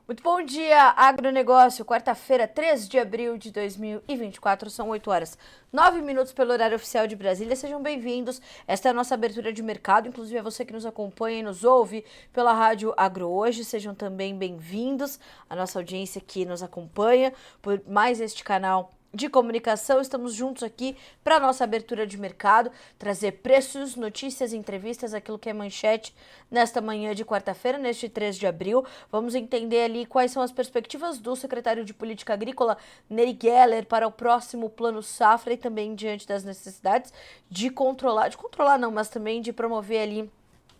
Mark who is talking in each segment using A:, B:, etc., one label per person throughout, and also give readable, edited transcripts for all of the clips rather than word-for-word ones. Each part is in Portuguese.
A: Muito bom dia, agronegócio. Quarta-feira, 3 de abril de 2024, são 8 horas 9 minutos pelo horário oficial de Brasília. Sejam bem-vindos. Esta é a nossa abertura de mercado. Inclusive, é você que nos acompanha e nos ouve pela Rádio Agro Hoje. Sejam também bem-vindos à nossa audiência que nos acompanha por mais este canal de comunicação. Estamos juntos aqui para a nossa abertura de mercado, trazer preços, notícias, entrevistas, aquilo que é manchete nesta manhã de quarta-feira, neste 3 de abril. Vamos entender ali quais são as perspectivas do secretário de Política Agrícola, Nery Geller, para o próximo Plano Safra e também diante das necessidades de controlar não, mas também de promover ali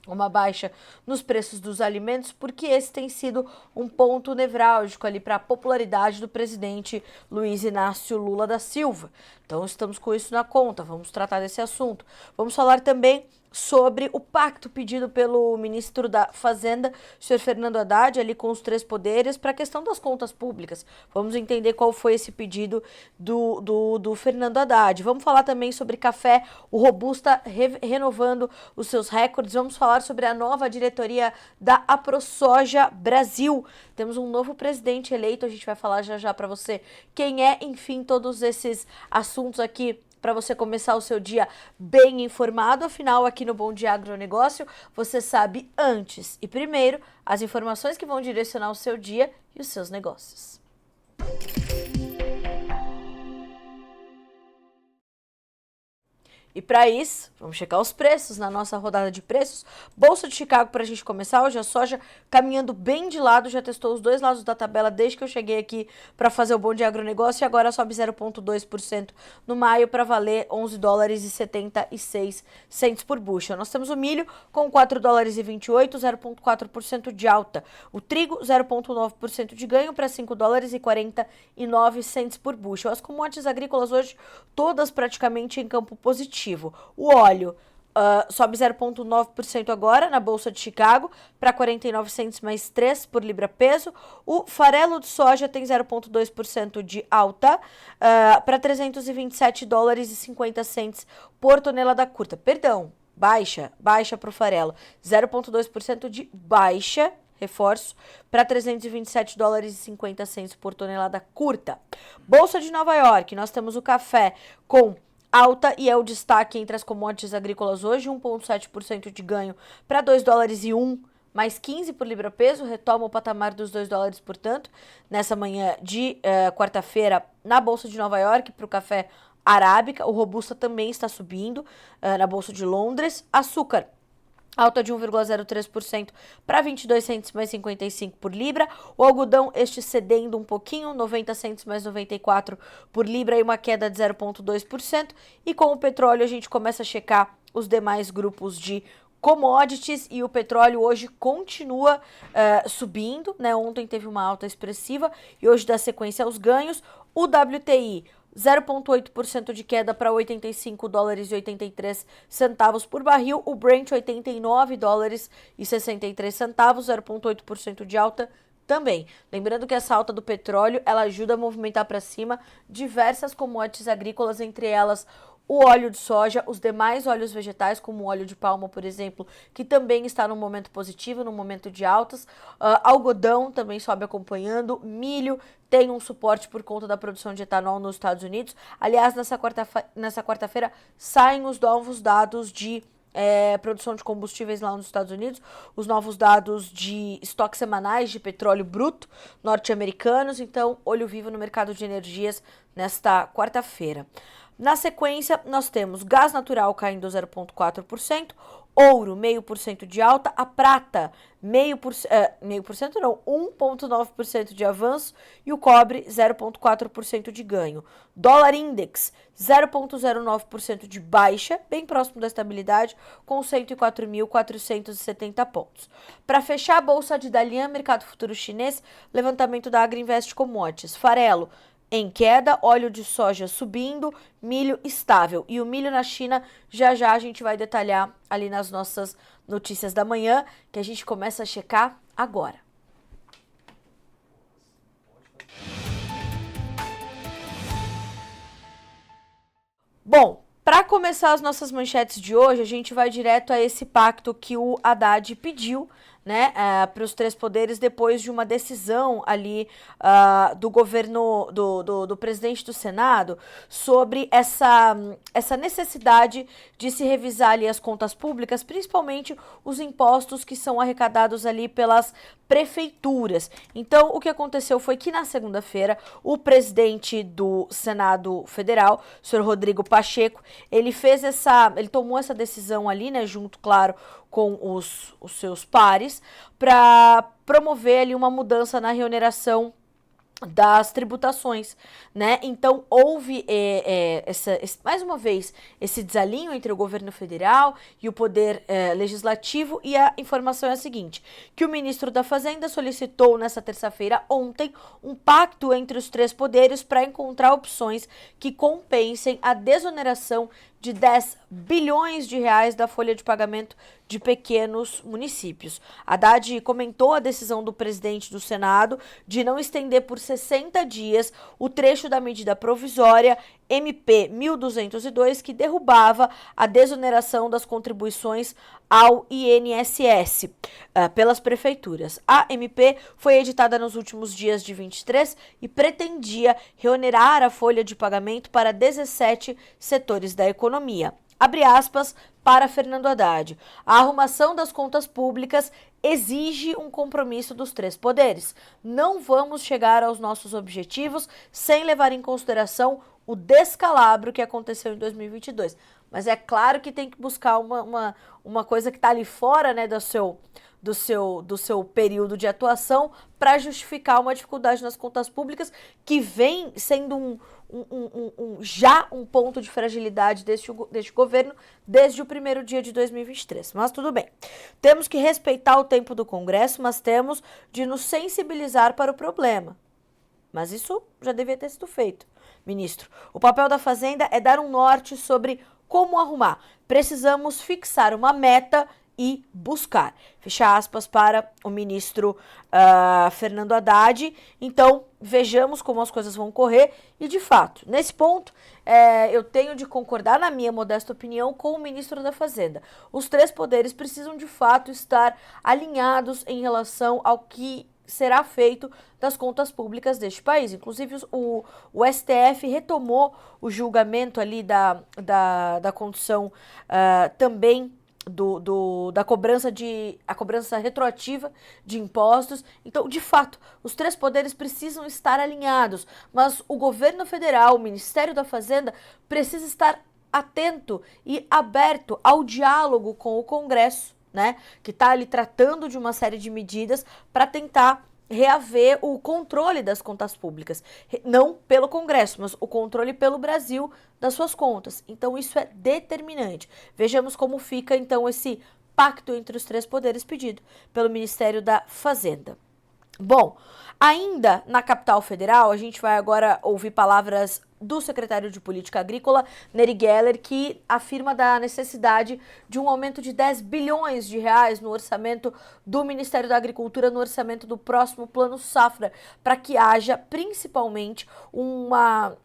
A: uma baixa nos preços dos alimentos, porque esse tem sido um ponto nevrálgico ali para a popularidade do presidente Luiz Inácio Lula da Silva. Então estamos com isso na conta, vamos tratar desse assunto. Vamos falar também sobre o pacto pedido pelo ministro da Fazenda, senhor Fernando Haddad, ali com os três poderes, para a questão das contas públicas. Vamos entender qual foi esse pedido do Fernando Haddad. Vamos falar também sobre café, o Robusta renovando os seus recordes. Vamos falar sobre a nova diretoria da AproSoja Brasil. Temos um novo presidente eleito, a gente vai falar já já para você quem é, enfim, todos esses assuntos aqui para você começar o seu dia bem informado. Afinal, aqui no Bom Dia Agronegócio, você sabe antes e primeiro as informações que vão direcionar o seu dia e os seus negócios. E para isso, vamos checar os preços na nossa rodada de preços. Bolsa de Chicago para a gente começar. Hoje a soja caminhando bem de lado, já testou os dois lados da tabela desde que eu cheguei aqui para fazer o Bom Dia Agronegócio e agora sobe 0,2% no maio para valer 11 dólares e 76 centes por bushel. Nós temos o milho com 4 dólares e 28, 0,4% de alta. O trigo, 0,9% de ganho para 5 dólares e 49 centes por bushel. As commodities agrícolas hoje todas praticamente em campo positivo. O óleo sobe 0,9% agora na Bolsa de Chicago para 49 centes mais 3 por libra peso. O farelo de soja tem 0,2% de alta para 327 dólares e 50 centes por tonelada curta. Perdão, baixa para o farelo. 0,2% de baixa, reforço, para 327 dólares e 50 centes por tonelada curta. Bolsa de Nova York, nós temos o café com alta e é o destaque entre as commodities agrícolas hoje, 1,7% de ganho para 2 dólares e 1, mais 15 por libra peso, retoma o patamar dos 2 dólares, portanto, nessa manhã de quarta-feira na Bolsa de Nova York para o café arábica. O Robusta também está subindo na Bolsa de Londres. Açúcar, alta de 1,03% para 22 centes mais 55 por libra. O algodão, este cedendo um pouquinho, 90 centes mais 94 por libra e uma queda de 0,2%. E com o petróleo a gente começa a checar os demais grupos de commodities e o petróleo hoje continua subindo, né? Ontem teve uma alta expressiva e hoje dá sequência aos ganhos. O WTI, 0,8% de queda para 85 dólares e 83 centavos por barril. O Brent, 89 dólares e 63 centavos, 0,8% de alta também. Lembrando que essa alta do petróleo, ela ajuda a movimentar para cima diversas commodities agrícolas, entre elas o óleo de soja, os demais óleos vegetais, como o óleo de palma, por exemplo, que também está num momento positivo, num momento de altas. Algodão também sobe acompanhando. Milho tem um suporte por conta da produção de etanol nos Estados Unidos. Aliás, nessa quarta-feira saem os novos dados de produção de combustíveis lá nos Estados Unidos, os novos dados de estoques semanais de petróleo bruto norte-americanos. Então, olho vivo no mercado de energias nesta quarta-feira. Na sequência, nós temos gás natural caindo 0,4%, ouro 0,5% de alta, a prata 1,9% de avanço e o cobre 0,4% de ganho. Dólar index 0,09% de baixa, bem próximo da estabilidade, com 104.470 pontos. Para fechar a bolsa de Dalian, mercado futuro chinês, levantamento da Agriinvest Commodities, farelo em queda, óleo de soja subindo, milho estável. E o milho na China, já já a gente vai detalhar ali nas nossas notícias da manhã, que a gente começa a checar agora. Bom, para começar as nossas manchetes de hoje, a gente vai direto a esse pacto que o Haddad pediu, né, para os três poderes depois de uma decisão ali do governo, do presidente do Senado sobre essa necessidade de se revisar ali as contas públicas, principalmente os impostos que são arrecadados ali pelas prefeituras. Então, o que aconteceu foi que na segunda-feira, o presidente do Senado Federal, o senhor Rodrigo Pacheco, ele tomou essa decisão ali, né, junto, claro, com os seus pares, para promover ali uma mudança na reoneração das tributações, né? Então houve mais uma vez esse desalinho entre o governo federal e o poder legislativo, e a informação é a seguinte, que o ministro da Fazenda solicitou nessa terça-feira, ontem, um pacto entre os três poderes para encontrar opções que compensem a desoneração de 10 bilhões de reais da folha de pagamento de pequenos municípios. Haddad comentou a decisão do presidente do Senado de não estender por 60 dias o trecho da medida provisória MP 1202, que derrubava a desoneração das contribuições ao INSS pelas prefeituras. A MP foi editada nos últimos dias de 23 e pretendia reonerar a folha de pagamento para 17 setores da economia. Abre aspas para Fernando Haddad. A arrumação das contas públicas exige um compromisso dos três poderes. Não vamos chegar aos nossos objetivos sem levar em consideração o descalabro que aconteceu em 2022. Mas é claro que tem que buscar uma coisa que está ali fora, né, do seu período de atuação para justificar uma dificuldade nas contas públicas que vem sendo já um ponto de fragilidade deste governo desde o primeiro dia de 2023. Mas tudo bem. Temos que respeitar o tempo do Congresso, mas temos de nos sensibilizar para o problema. Mas isso já devia ter sido feito, ministro. O papel da Fazenda é dar um norte sobre como arrumar. Precisamos fixar uma meta e buscar. Fecha aspas para o ministro Fernando Haddad. Então, vejamos como as coisas vão correr. E, de fato, nesse ponto, eu tenho de concordar, na minha modesta opinião, com o ministro da Fazenda. Os três poderes precisam, de fato, estar alinhados em relação ao que será feito das contas públicas deste país. Inclusive, o STF retomou o julgamento ali da condição também da cobrança retroativa de impostos. Então, de fato, os três poderes precisam estar alinhados, mas o governo federal, o Ministério da Fazenda, precisa estar atento e aberto ao diálogo com o Congresso, né, que está ali tratando de uma série de medidas para tentar reaver o controle das contas públicas. Não pelo Congresso, mas o controle pelo Brasil das suas contas. Então, isso é determinante. Vejamos como fica, então, esse pacto entre os três poderes pedido pelo Ministério da Fazenda. Bom, ainda na capital federal, a gente vai agora ouvir palavras do secretário de Política Agrícola, Nery Geller, que afirma da necessidade de um aumento de 10 bilhões de reais no orçamento do Ministério da Agricultura, no orçamento do próximo Plano Safra, para que haja principalmente uma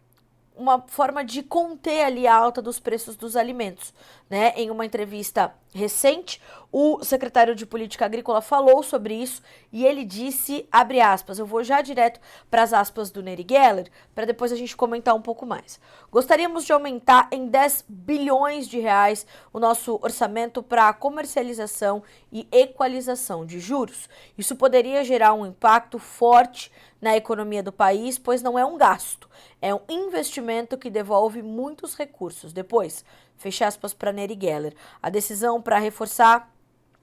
A: forma de conter ali a alta dos preços dos alimentos, né? Em uma entrevista recente, o secretário de Política Agrícola falou sobre isso e ele disse, abre aspas, eu vou já direto para as aspas do Nery Geller, para depois a gente comentar um pouco mais. Gostaríamos de aumentar em 10 bilhões de reais o nosso orçamento para a comercialização e equalização de juros. Isso poderia gerar um impacto forte na economia do país, pois não é um gasto, é um investimento que devolve muitos recursos depois. Fecha aspas para Nery Geller. A decisão para reforçar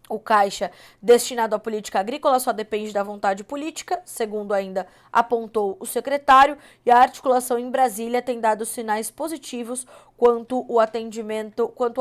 A: o caixa destinado à política agrícola só depende da vontade política, segundo ainda apontou o secretário, e a articulação em Brasília tem dado sinais positivos quanto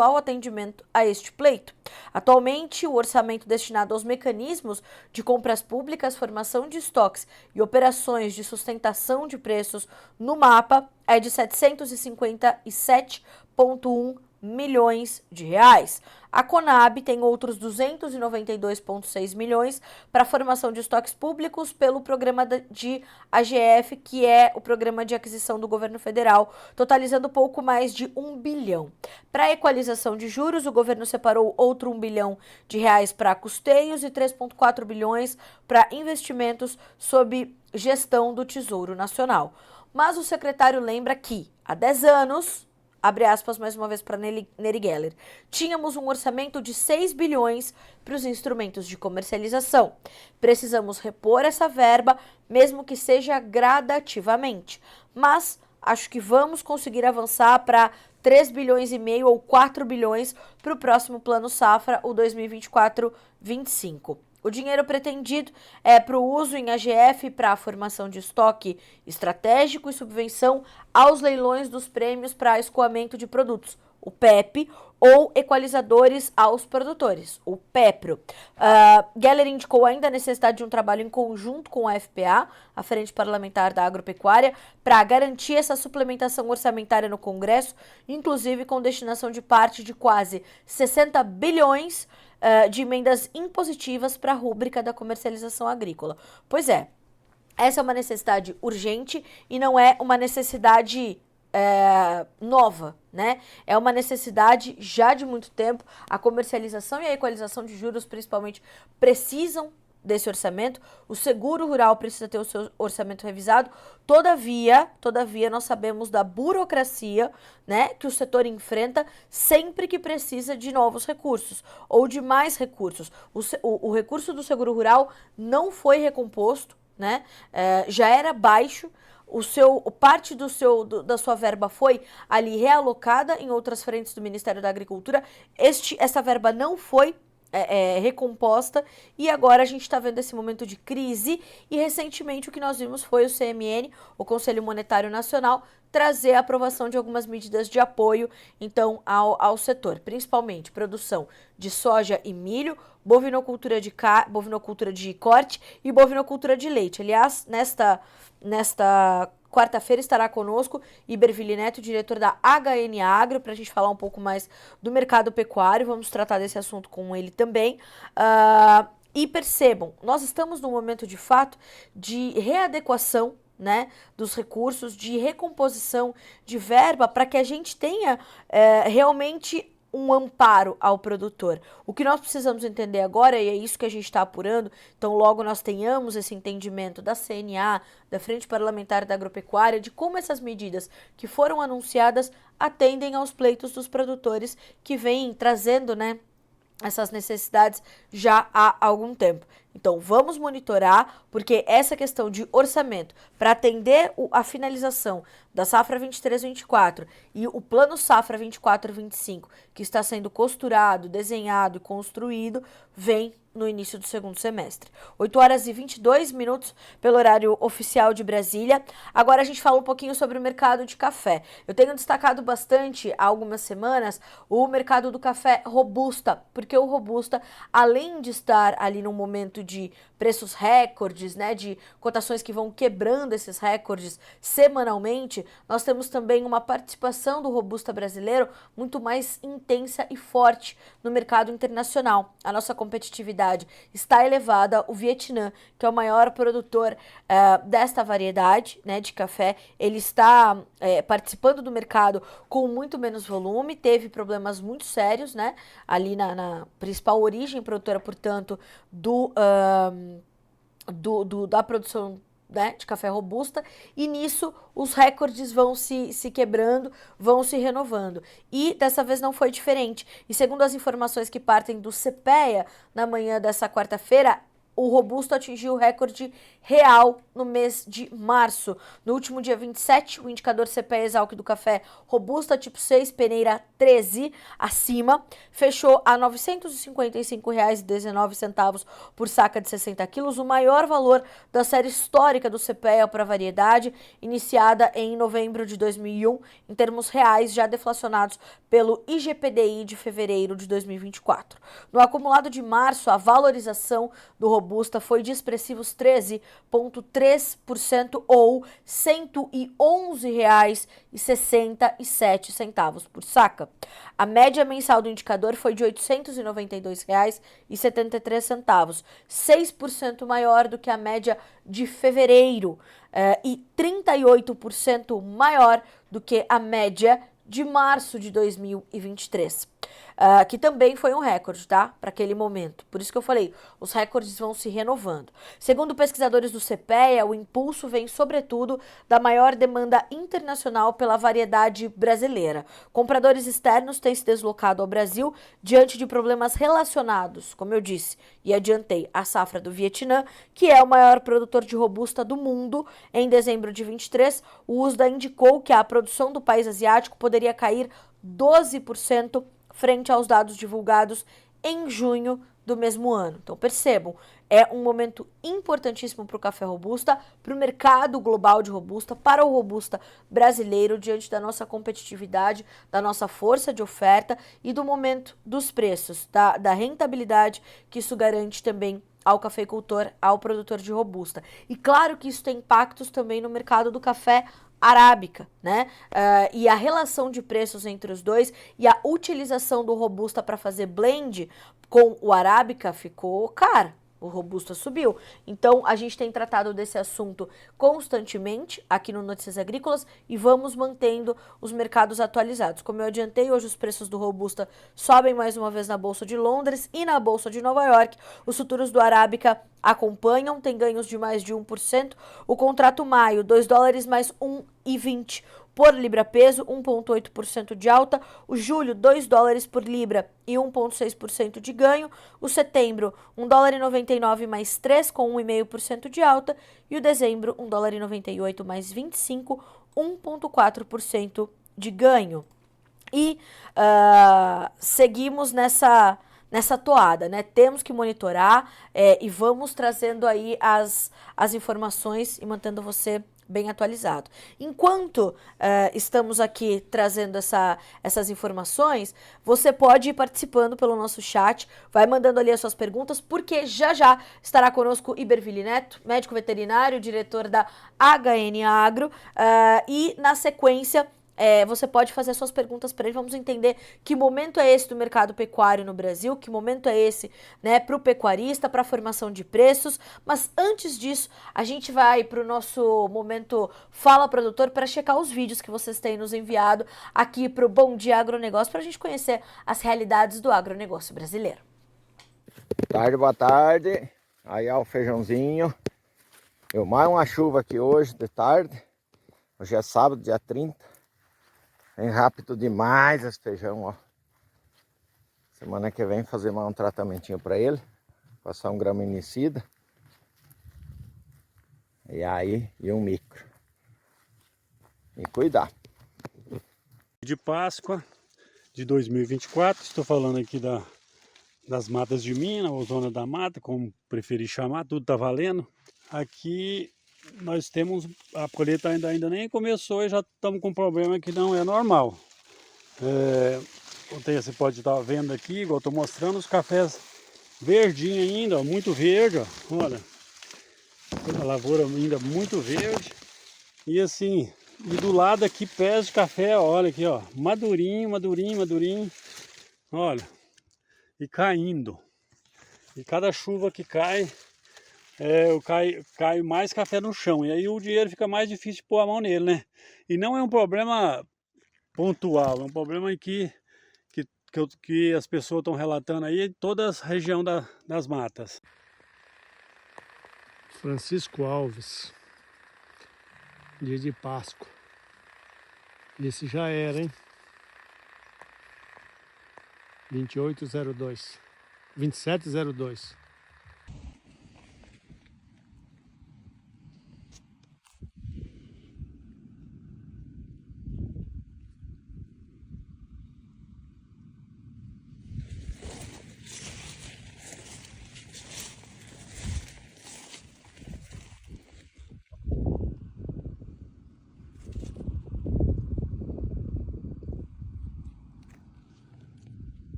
A: ao atendimento a este pleito. Atualmente, o orçamento destinado aos mecanismos de compras públicas, formação de estoques e operações de sustentação de preços no mapa é de 757,1 milhões de reais. A Conab tem outros 292,6 milhões para formação de estoques públicos pelo programa de AGF, que é o programa de aquisição do governo federal, totalizando pouco mais de 1 bilhão. Para a equalização de juros, o governo separou outro 1 bilhão de reais para custeios e 3,4 bilhões para investimentos sob gestão do Tesouro Nacional. Mas o secretário lembra que, há 10 anos, abre aspas mais uma vez para Neri Geller, tínhamos um orçamento de 6 bilhões para os instrumentos de comercialização. Precisamos repor essa verba, mesmo que seja gradativamente. Mas acho que vamos conseguir avançar para 3 bilhões e meio ou 4 bilhões para o próximo Plano Safra, o 2024-25. O dinheiro pretendido é para o uso em AGF para a formação de estoque estratégico e subvenção aos leilões dos prêmios para escoamento de produtos, o PEP, ou equalizadores aos produtores, o PEPRO. Geller indicou ainda a necessidade de um trabalho em conjunto com a FPA, a Frente Parlamentar da Agropecuária, para garantir essa suplementação orçamentária no Congresso, inclusive com destinação de parte de quase 60 bilhões de emendas impositivas para a rúbrica da comercialização agrícola. Pois é, essa é uma necessidade urgente e não é uma necessidade nova, né? É uma necessidade já de muito tempo. A comercialização e a equalização de juros, principalmente, precisam desse orçamento. O seguro rural precisa ter o seu orçamento revisado. Todavia, nós sabemos da burocracia, né, que o setor enfrenta sempre que precisa de novos recursos ou de mais recursos. O recurso do seguro rural não foi recomposto, né? Já era baixo. Parte da sua verba foi ali realocada em outras frentes do Ministério da Agricultura. Essa verba não foi recomposta e agora a gente está vendo esse momento de crise e recentemente o que nós vimos foi o CMN, o Conselho Monetário Nacional, trazer a aprovação de algumas medidas de apoio então ao setor, principalmente produção de soja e milho, bovinocultura de corte e bovinocultura de leite. Aliás, nesta quarta-feira estará conosco Iberville Neto, diretor da HN Agro, para a gente falar um pouco mais do mercado pecuário. Vamos tratar desse assunto com ele também. E percebam, nós estamos num momento de fato de readequação, né, dos recursos, de recomposição de verba para que a gente tenha realmente um amparo ao produtor. O que nós precisamos entender agora, e é isso que a gente está apurando, então logo nós tenhamos esse entendimento da CNA, da Frente Parlamentar da Agropecuária, de como essas medidas que foram anunciadas atendem aos pleitos dos produtores que vêm trazendo, né, essas necessidades já há algum tempo. Então, vamos monitorar, porque essa questão de orçamento para atender a finalização da safra 23-24 e o plano safra 24-25, que está sendo costurado, desenhado e construído, vem no início do segundo semestre. 8 horas e 22 minutos pelo horário oficial de Brasília. Agora a gente fala um pouquinho sobre o mercado de café. Eu tenho destacado bastante há algumas semanas o mercado do café robusta, porque o robusta, além de estar ali num momento de preços recordes, né, de cotações que vão quebrando esses recordes semanalmente, nós temos também uma participação do robusta brasileiro muito mais intensa e forte no mercado internacional. A nossa competitividade está elevada. O Vietnã, que é o maior produtor desta variedade, né, de café, ele está participando do mercado com muito menos volume, teve problemas muito sérios, né, ali na principal origem produtora, portanto, da produção, né, de café robusta, e nisso os recordes vão se quebrando, vão se renovando. E dessa vez não foi diferente. E segundo as informações que partem do CPEA, na manhã dessa quarta-feira, o robusto atingiu o recorde real no mês de março. No último dia 27, o indicador CPEA Exalc do café robusta tipo 6, peneira 13, acima, fechou a R$ 955,19 por saca de 60 quilos, o maior valor da série histórica do CPEA para a variedade, iniciada em novembro de 2001, em termos reais, já deflacionados pelo IGPDI de fevereiro de 2024. No acumulado de março, a valorização do robusto Robusta foi de expressivos 13,3% ou R$ 111,67 por saca. A média mensal do indicador foi de R$ 892,73, 6% maior do que a média de fevereiro e 38% maior do que a média de março de 2023. Que também foi um recorde, tá? Para aquele momento. Por isso que eu falei, os recordes vão se renovando. Segundo pesquisadores do CPEA, o impulso vem sobretudo da maior demanda internacional pela variedade brasileira. Compradores externos têm se deslocado ao Brasil diante de problemas relacionados, como eu disse e adiantei, à safra do Vietnã, que é o maior produtor de robusta do mundo. Em dezembro de 23, o USDA indicou que a produção do país asiático poderia cair 12% frente aos dados divulgados em junho do mesmo ano. Então percebam, é um momento importantíssimo para o café robusta, para o mercado global de robusta, para o robusta brasileiro, diante da nossa competitividade, da nossa força de oferta e do momento dos preços, da rentabilidade que isso garante também ao cafeicultor, ao produtor de robusta. E claro que isso tem impactos também no mercado do café arábica, né? E a relação de preços entre os dois e a utilização do robusta para fazer blend com o arábica ficou cara. O robusta subiu. Então, a gente tem tratado desse assunto constantemente aqui no Notícias Agrícolas e vamos mantendo os mercados atualizados. Como eu adiantei, hoje os preços do robusta sobem mais uma vez na Bolsa de Londres e na Bolsa de Nova York. Os futuros do arábica acompanham, tem ganhos de mais de 1%. O contrato maio, $2 mais 1,20 por libra peso, 1,8% de alta. O julho, $2 por libra e 1,6% de ganho. O setembro, $1,99 mais 3, com 1,5% de alta. E o dezembro, $1,98 mais 25, 1,4% de ganho. E seguimos nessa toada, né? Temos que monitorar e vamos trazendo aí as informações e mantendo você bem atualizado. Enquanto estamos aqui trazendo essas informações, você pode ir participando pelo nosso chat, vai mandando ali as suas perguntas, porque já estará conosco Iberville Neto, médico veterinário, diretor da HN Agro, e na sequência você pode fazer suas perguntas para ele. Vamos entender que momento é esse do mercado pecuário no Brasil, que momento é esse, né, para o pecuarista, para a formação de preços. Mas antes disso, a gente vai para o nosso momento Fala Produtor para checar os vídeos que vocês têm nos enviado aqui para o Bom Dia Agronegócio, para a gente conhecer as realidades do agronegócio brasileiro.
B: Boa tarde. Aí ó, o feijãozinho. Deu mais uma chuva aqui hoje de tarde. Hoje é sábado, dia 30. Vem rápido demais esse feijão, ó. Semana que vem fazer mais um tratamentinho para ele. Passar um graminicida. E aí, e um micro. E cuidar.
C: De Páscoa de 2024, estou falando aqui das matas de Minas, ou zona da mata, como preferir chamar, tudo tá valendo. Aqui nós temos, a colheita ainda nem começou e já estamos com um problema que não é normal. Você pode estar vendo aqui, igual estou mostrando, os cafés verdinhos ainda, ó, muito verde, ó, olha. A lavoura ainda muito verde. E assim, e do lado aqui pés de café, ó, olha aqui, ó, madurinho, olha, e caindo. E cada chuva que cai, cai mais café no chão, e aí o dinheiro fica mais difícil de pôr a mão nele, né? E não é um problema pontual, é um problema que as pessoas estão relatando aí em toda a região das matas.
D: Francisco Alves, dia de Páscoa. Esse já era, hein? 2802, 2702.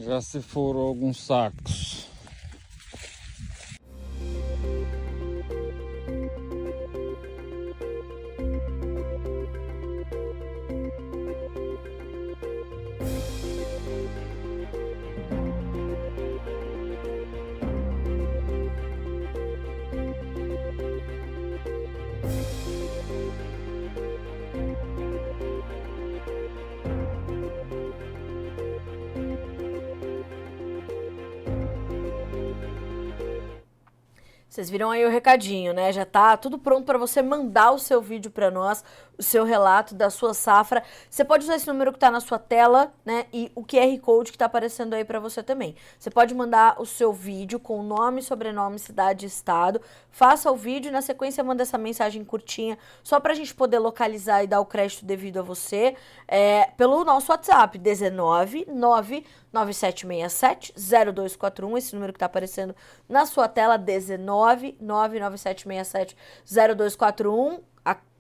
E: Já se foram alguns sacos.
A: Vocês viram aí o recadinho, né? Já tá tudo pronto para você mandar o seu vídeo para nós, o seu relato da sua safra. Você pode usar esse número que tá na sua tela, né? E o QR Code que tá aparecendo aí para você também. Você pode mandar o seu vídeo com nome, sobrenome, cidade e estado. Faça o vídeo e na sequência manda essa mensagem curtinha, só pra gente poder localizar e dar o crédito devido a você, pelo nosso WhatsApp, 19 99767 0241, esse número que tá aparecendo na sua tela, 19 99767 0241,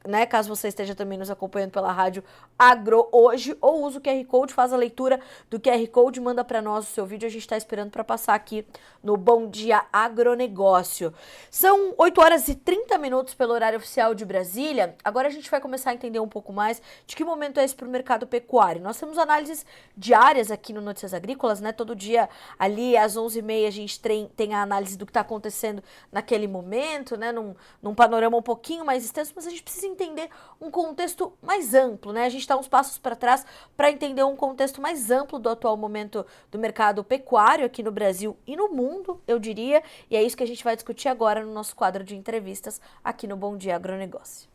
A: né, caso você esteja também nos acompanhando pela rádio Agro Hoje, ou usa o QR Code, faz a leitura do QR Code, manda para nós o seu vídeo, a gente está esperando para passar aqui no Bom Dia Agronegócio. São 8 horas e 30 minutos pelo horário oficial de Brasília. Agora a gente vai começar a entender um pouco mais de que momento é esse para o mercado pecuário. Nós temos análises diárias aqui no Notícias Agrícolas, né? Todo dia ali às 11h30 a gente tem a análise do que está acontecendo naquele momento, né? Num panorama um pouquinho mais extenso, mas a gente precisa entender um contexto mais amplo, né? A gente está uns passos para trás para entender um contexto mais amplo do atual momento do mercado pecuário aqui no Brasil e no mundo, eu diria, e é isso que a gente vai discutir agora no nosso quadro de entrevistas aqui no Bom Dia Agronegócio.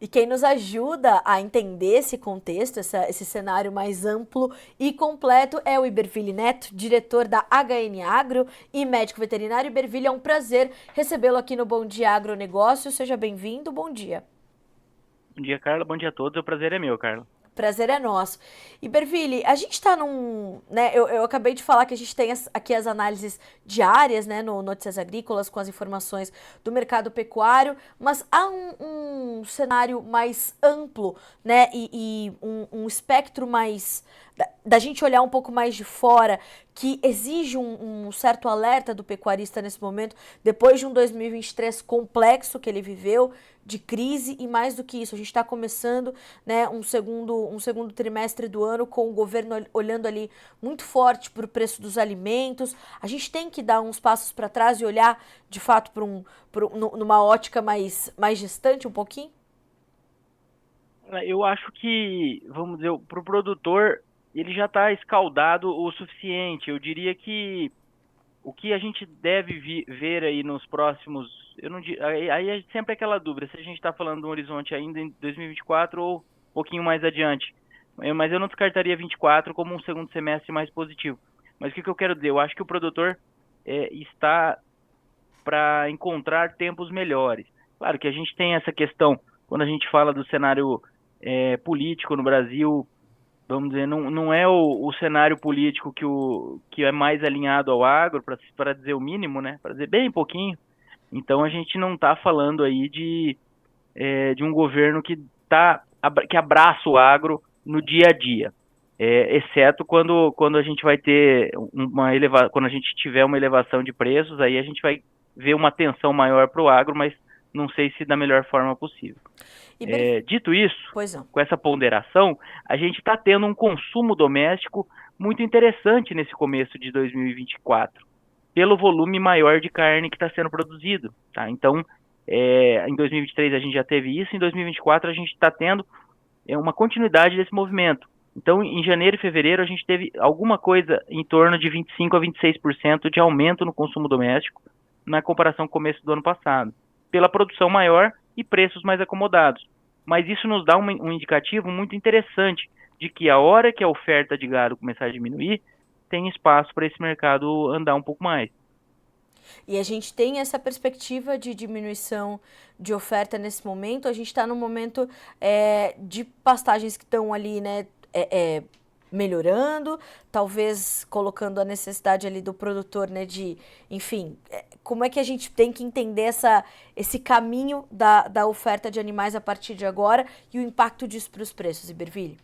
A: E quem nos ajuda a entender esse contexto, esse cenário mais amplo e completo é o Iberville Neto, diretor da HN Agro e médico veterinário. Iberville, é um prazer recebê-lo aqui no Bom Dia Agronegócio. Seja bem-vindo, bom dia.
F: Bom dia, Carla. Bom dia a todos. O prazer é meu, Carla.
A: Prazer é nosso. Iberville, a gente está né, eu acabei de falar que a gente tem aqui as análises diárias, né, no Notícias Agrícolas, com as informações do mercado pecuário, mas há um cenário mais amplo, né, e um espectro mais da gente olhar um pouco mais de fora, que exige um certo alerta do pecuarista nesse momento, depois de um 2023 complexo que ele viveu, de crise, e mais do que isso, a gente está começando, né, um segundo trimestre do ano com o governo olhando ali muito forte para o preço dos alimentos. A gente tem que dar uns passos para trás e olhar, de fato, numa ótica mais distante um pouquinho?
F: Eu acho que, vamos dizer, para o produtor, ele já está escaldado o suficiente. Eu diria que o que a gente deve ver aí nos próximos... aí é sempre aquela dúvida, se a gente está falando de um horizonte ainda em 2024 ou um pouquinho mais adiante. Mas eu não descartaria 24 como um segundo semestre mais positivo. Mas o que eu quero dizer? Eu acho que o produtor está para encontrar tempos melhores. Claro que a gente tem essa questão, quando a gente fala do cenário político no Brasil, vamos dizer, não é o cenário político que é mais alinhado ao agro, para dizer o mínimo, né? Para dizer bem pouquinho. Então a gente não está falando aí de um governo que abraça o agro no dia a dia, exceto quando a gente vai ter quando a gente tiver uma elevação de preços, aí a gente vai ver uma atenção maior para o agro, mas não sei se da melhor forma possível. Dito isso, com essa ponderação, a gente está tendo um consumo doméstico muito interessante nesse começo de 2024, pelo volume maior de carne que está sendo produzido. Tá? Então, em 2023 a gente já teve isso, em 2024 a gente está tendo uma continuidade desse movimento. Então, em janeiro e fevereiro a gente teve alguma coisa em torno de 25% a 26% de aumento no consumo doméstico na comparação com o começo do ano passado, pela produção maior e preços mais acomodados. Mas isso nos dá um indicativo muito interessante de que a hora que a oferta de gado começar a diminuir, tem espaço para esse mercado andar um pouco mais.
A: E a gente tem essa perspectiva de diminuição de oferta nesse momento. A gente está num momento de pastagens que estão ali, né, melhorando, talvez colocando a necessidade ali do produtor, né, de, enfim, como é que a gente tem que entender esse caminho da oferta de animais a partir de agora e o impacto disso para os preços, Iberville?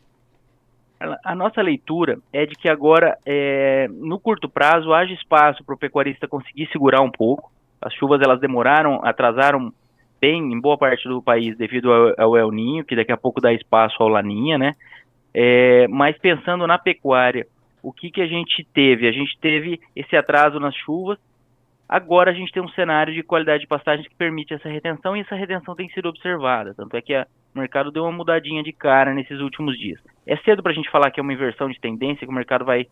F: A nossa leitura é de que agora, no curto prazo, haja espaço para o pecuarista conseguir segurar um pouco. As chuvas elas demoraram, atrasaram bem em boa parte do país devido ao El Niño, que daqui a pouco dá espaço ao Laninha, né? Mas pensando na pecuária, o que a gente teve? A gente teve esse atraso nas chuvas. Agora a gente tem um cenário de qualidade de pastagens que permite essa retenção e essa retenção tem sido observada. Tanto é que o mercado deu uma mudadinha de cara nesses últimos dias. É cedo para a gente falar que é uma inversão de tendência, que o mercado vai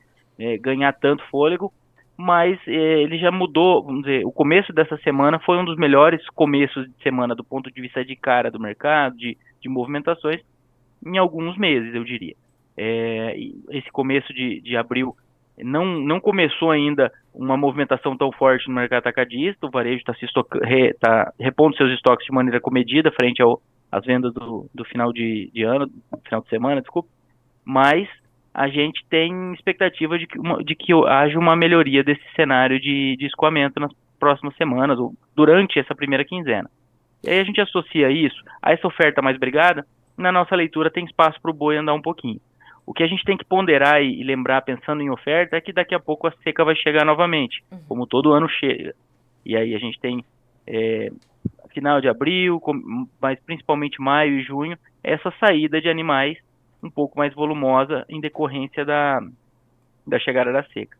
F: ganhar tanto fôlego, mas ele já mudou. Vamos dizer, o começo dessa semana foi um dos melhores começos de semana do ponto de vista de cara do mercado, de movimentações, em alguns meses, eu diria. Esse começo de abril não começou ainda uma movimentação tão forte no mercado atacadista, o varejo está repondo seus estoques de maneira comedida frente às vendas do final de semana, desculpa, mas a gente tem expectativa de que haja uma melhoria desse cenário de escoamento nas próximas semanas, ou durante essa primeira quinzena. E aí a gente associa isso a essa oferta mais brigada, na nossa leitura tem espaço para o boi andar um pouquinho. O que a gente tem que ponderar e lembrar, pensando em oferta, é que daqui a pouco a seca vai chegar novamente, como todo ano chega. E aí a gente tem final de abril, mas principalmente maio e junho, essa saída de animais um pouco mais volumosa em decorrência da chegada da seca.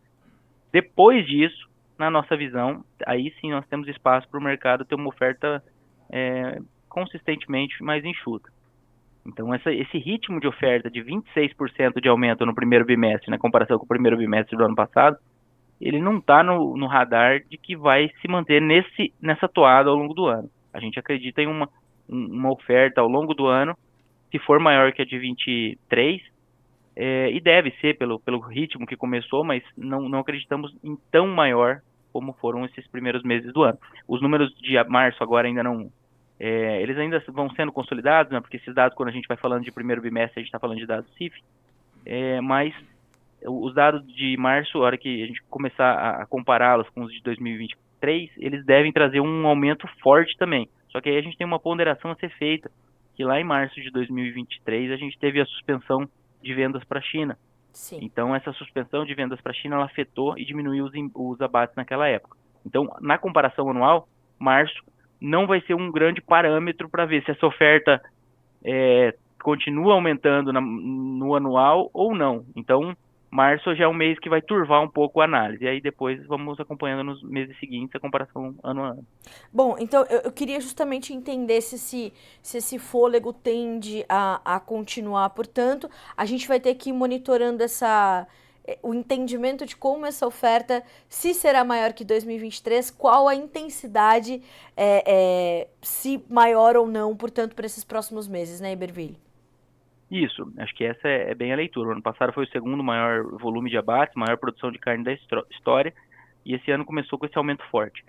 F: Depois disso, na nossa visão, aí sim nós temos espaço para o mercado ter uma oferta consistentemente mais enxuta. Então, esse ritmo de oferta de 26% de aumento no primeiro bimestre, na comparação com o primeiro bimestre do ano passado, ele não está no radar de que vai se manter nessa toada ao longo do ano. A gente acredita em uma oferta ao longo do ano, se for maior que a de 23, e deve ser pelo ritmo que começou, mas não acreditamos em tão maior como foram esses primeiros meses do ano. Os números de março agora ainda não... eles ainda vão sendo consolidados, né, porque esses dados, quando a gente vai falando de primeiro bimestre, a gente está falando de dados CIF, mas os dados de março, a hora que a gente começar a compará-los com os de 2023, eles devem trazer um aumento forte também. Só que aí a gente tem uma ponderação a ser feita, que lá em março de 2023 a gente teve a suspensão de vendas para a China.
A: Sim.
F: Então essa suspensão de vendas para a China ela afetou e diminuiu os abates naquela época. Então, na comparação anual, março não vai ser um grande parâmetro para ver se essa oferta continua aumentando no anual ou não. Então, março já é um mês que vai turvar um pouco a análise. E aí depois vamos acompanhando nos meses seguintes a comparação ano a ano.
A: Bom, então eu queria justamente entender se esse fôlego tende a continuar. Portanto, a gente vai ter que ir monitorando o entendimento de como essa oferta, se será maior que 2023, qual a intensidade, se maior ou não, portanto, para esses próximos meses, né, Iberville?
F: Isso, acho que essa é bem a leitura. O ano passado foi o segundo maior volume de abates, maior produção de carne da história, e esse ano começou com esse aumento forte.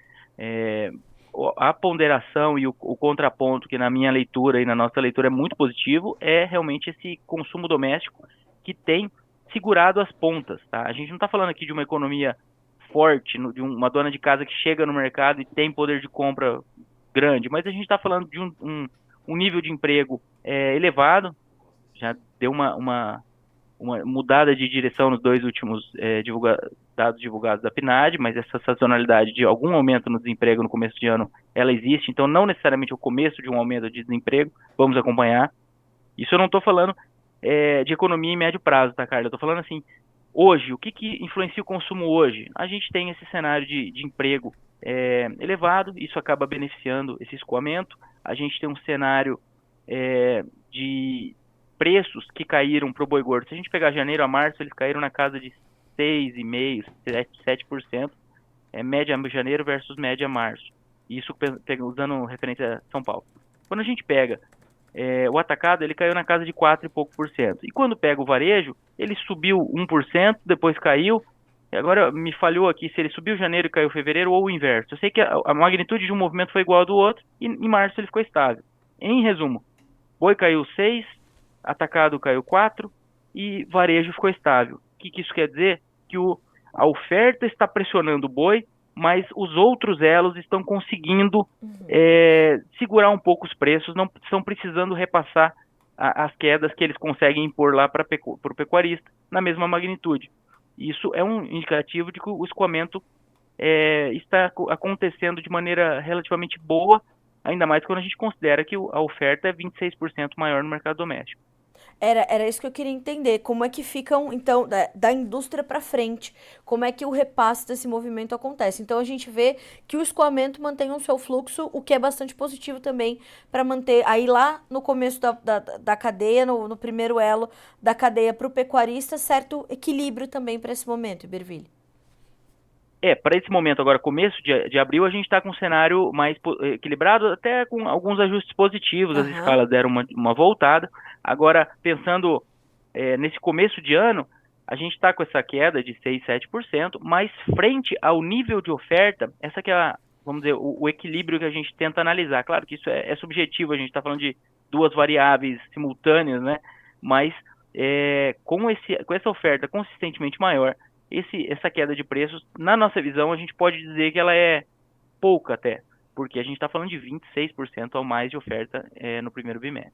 F: A ponderação e o contraponto, que na minha leitura e na nossa leitura é muito positivo, é realmente esse consumo doméstico que tem segurado as pontas. Tá? A gente não está falando aqui de uma economia forte, de uma dona de casa que chega no mercado e tem poder de compra grande, mas a gente está falando de um nível de emprego elevado. Já deu uma mudada de direção nos dois últimos dados divulgados da PNAD, mas essa sazonalidade de algum aumento no desemprego no começo de ano, ela existe, então não necessariamente o começo de um aumento de desemprego, vamos acompanhar. Isso eu não estou falando de economia em médio prazo, tá, Carla? Eu estou falando assim, hoje, o que influencia o consumo hoje? A gente tem esse cenário de emprego elevado, isso acaba beneficiando esse escoamento, a gente tem um cenário de preços que caíram para o boi gordo. Se a gente pegar janeiro a março, eles caíram na casa de 6,5%, 7%, média janeiro versus média março. Isso usando referência a São Paulo. Quando a gente pega o atacado, ele caiu na casa de 4 e pouco por cento. E quando pega o varejo, ele subiu 1%, depois caiu. E agora me falhou aqui se ele subiu janeiro e caiu fevereiro ou o inverso. Eu sei que a magnitude de um movimento foi igual ao do outro e em março ele ficou estável. Em resumo, boi caiu 6%, atacado caiu 4% e varejo ficou estável. O que isso quer dizer? Que a oferta está pressionando o boi mas os outros elos estão conseguindo segurar um pouco os preços, não estão precisando repassar as quedas que eles conseguem impor lá para o pecuarista na mesma magnitude. Isso é um indicativo de que o escoamento está acontecendo de maneira relativamente boa, ainda mais quando a gente considera que a oferta é 26% maior no mercado doméstico.
A: Era isso que eu queria entender. Como é que ficam, então, da indústria para frente? Como é que o repasse desse movimento acontece? Então, a gente vê que o escoamento mantém o seu fluxo, o que é bastante positivo também para manter aí lá no começo da cadeia, no primeiro elo da cadeia para o pecuarista, certo equilíbrio também para esse momento, Iberville.
F: Para esse momento agora, começo de abril, a gente está com um cenário mais equilibrado, até com alguns ajustes positivos, as escalas deram uma voltada. Agora, pensando nesse começo de ano, a gente está com essa queda de 6, 7%, mas frente ao nível de oferta, essa que é, vamos dizer, o equilíbrio que a gente tenta analisar. Claro que isso é subjetivo, a gente está falando de duas variáveis simultâneas, né? Mas com essa oferta consistentemente maior, essa queda de preços, na nossa visão, a gente pode dizer que ela é pouca até, porque a gente está falando de 26% ao mais de oferta no primeiro bimestre.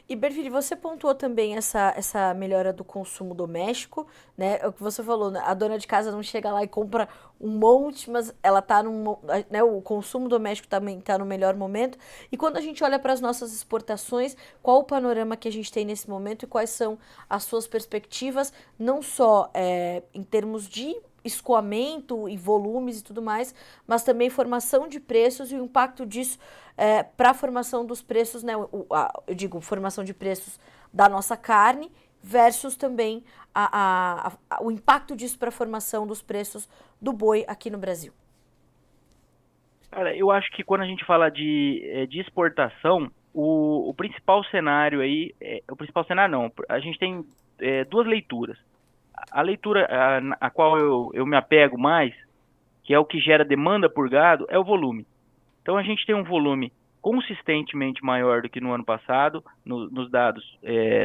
A: E Berville, você pontuou também essa melhora do consumo doméstico, né? É o que você falou, né? A dona de casa não chega lá e compra um monte, mas ela tá né? O consumo doméstico também tá no melhor momento. E quando a gente olha para as nossas exportações, qual o panorama que a gente tem nesse momento e quais são as suas perspectivas, não só em termos de escoamento e volumes e tudo mais, mas também formação de preços e o impacto disso para a formação dos preços, né? Eu digo, formação de preços da nossa carne versus também o impacto disso para a formação dos preços do boi aqui no Brasil.
F: Cara, eu acho que quando a gente fala de exportação, o principal cenário aí, o principal cenário não, a gente tem duas leituras. A leitura a qual eu me apego mais, que é o que gera demanda por gado, é o volume. Então a gente tem um volume consistentemente maior do que no ano passado, nos dados